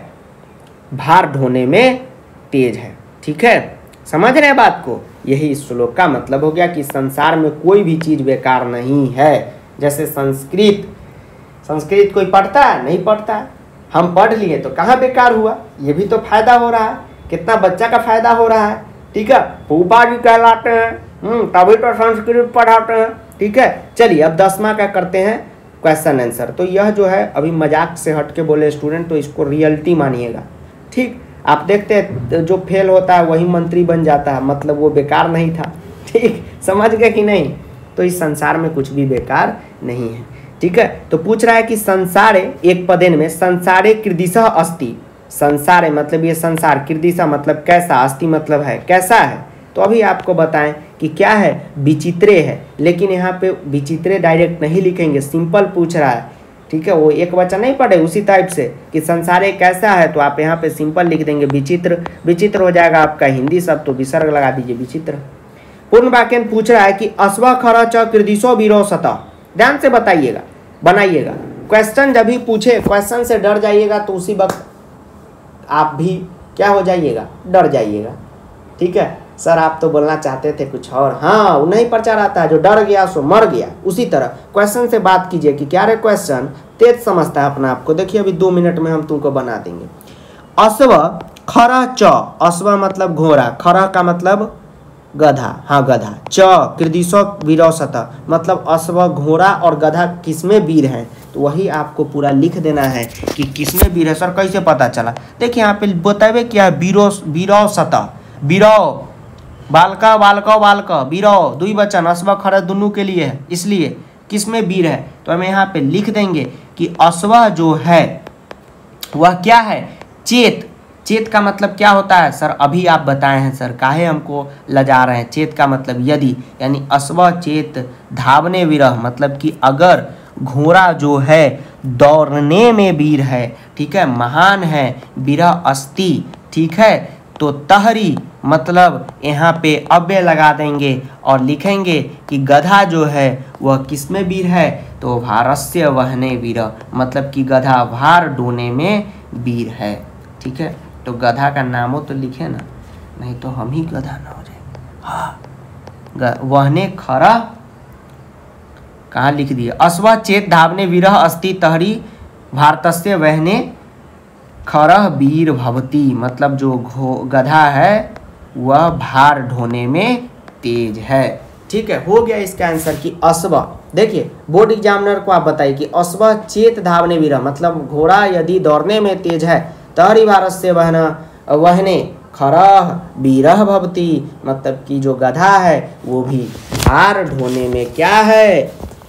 भार ढोने में तेज है। ठीक है, समझ रहे हैं बात को। यही इस श्लोक का मतलब हो गया कि संसार में कोई भी चीज़ बेकार नहीं है। जैसे संस्कृत कोई पढ़ता है, नहीं पढ़ता है, हम पढ़ लिए तो कहाँ बेकार हुआ, ये भी तो फायदा हो रहा है, कितना बच्चा का फायदा हो रहा है। ठीक है, फूफा जी कहलाते हैं, तभी तो संस्कृत पढ़ाते हैं। ठीक है, चलिए अब 10वां का करते हैं क्वेश्चन आंसर। तो यह जो है अभी मजाक से हट के बोले स्टूडेंट, तो इसको रियलिटी मानिएगा। ठीक, आप देखते हैं जो फेल होता है वही मंत्री बन जाता है, मतलब वो बेकार नहीं था। ठीक, समझ गए कि नहीं। तो इस संसार में कुछ भी बेकार नहीं है। ठीक है, तो पूछ रहा है कि संसारे, एक पदेन में संसारे कीदृशः अस्ति, संसारे मतलब ये संसार, कीदृशः मतलब कैसा, अस्ति मतलब है कैसा है। तो अभी आपको बताएं कि क्या है, विचित्रे है। लेकिन यहाँ पे विचित्रे डायरेक्ट नहीं लिखेंगे, सिंपल पूछ रहा है। ठीक है, वो एक वचन नहीं पढ़े उसी टाइप से कि संसारे कैसा है, तो आप यहाँ पे सिंपल लिख देंगे विचित्र। विचित्र हो जाएगा आपका हिंदी शब्द, तो विसर्ग लगा दीजिए विचित्र। पूर्ण वाक्य पूछ रहा है कि अश्व खर च कीदृशो वीरो सतः, ध्यान से बताइएगा, बनाइएगा। क्वेश्चन जब भी पूछे, क्वेश्चन से डर जाइएगा तो उसी वक्त आप भी क्या हो जाइएगा, डर जाइएगा। ठीक है, सर आप तो बोलना चाहते थे कुछ और, हाँ नहीं प्रचार आता है, जो डर गया सो मर गया। उसी तरह क्वेश्चन से बात कीजिए कि क्या रे क्वेश्चन तेज समझता है अपना आपको। देखिए अभी 2 मिनट में हम तुमको बना देंगे। अश्व खर च, अश्व मतलब घोड़ा, खर का मतलब गधा, हाँ गधा, च कीदृशो वीरो सतः मतलब अश्व घोड़ा और गधा किसमें वीर हैं, तो वही आपको पूरा लिख देना है कि किसमें वीर है। सर कैसे पता चला, देखिए यहाँ पे बतावे क्या है, वीरो सतः, वीरो बालका बालको बालक, वीरो दुई वचन, अश्व खर दोनों के लिए है, इसलिए किसमें वीर है, तो हम यहाँ पे लिख देंगे कि अश्व जो है वह क्या है, चेत। चेत का मतलब क्या होता है सर, अभी आप बताए हैं सर, काहे हमको लजा रहे हैं। चेत का मतलब यदि, यानी अश्व चेत धावने विरह, मतलब कि अगर घोड़ा जो है दौड़ने में वीर है, ठीक है, महान है, विरह अस्ति, ठीक है, तो तहरी मतलब यहाँ पे अव्यय लगा देंगे और लिखेंगे कि गधा जो है वह किसमें वीर है, तो भारस्य वहने वीर, मतलब कि गधा भार ढोने में वीर है। ठीक है, तो गधा का नामो तो लिखे ना, नहीं तो हम ही गधा ना हो जाए। हाँ, वहने खरा कहाँ लिख दिए, अश्व चेत धावने वीरः अस्ति तहरी भारतस्य वहने खरह वीर भवती, मतलब जो गधा है वह भार ढोने में तेज है। ठीक है, हो गया इसका आंसर कि अश्व। देखिए बोर्ड एग्जामिनर को आप बताइए कि अश्व चेत धावने वीरः मतलब घोड़ा यदि दौड़ने में तेज है, तहरी भारस्य वहने खरह वीरः भवती, मतलब कि जो गधा है वो भी भार ढोने में क्या है,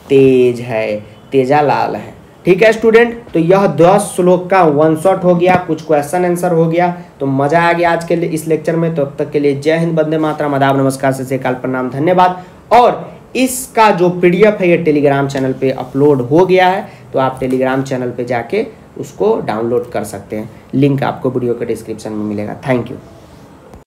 तेज है, तेजा लाल है। ठीक है स्टूडेंट, तो यह 10 श्लोक का 1 शॉट हो गया, कुछ क्वेश्चन आंसर हो गया, तो मजा आ गया आज के लिए इस लेक्चर में। तो अब तक के लिए जय हिंद, वंदे मातरम, आदाब, नमस्कार, सत श्री अकाल, प्रणाम, धन्यवाद। और इसका जो PDF है ये टेलीग्राम चैनल पे अपलोड हो गया है, तो आप टेलीग्राम चैनल पे जाके उसको डाउनलोड कर सकते हैं। लिंक आपको वीडियो के डिस्क्रिप्शन में मिलेगा। Thank you.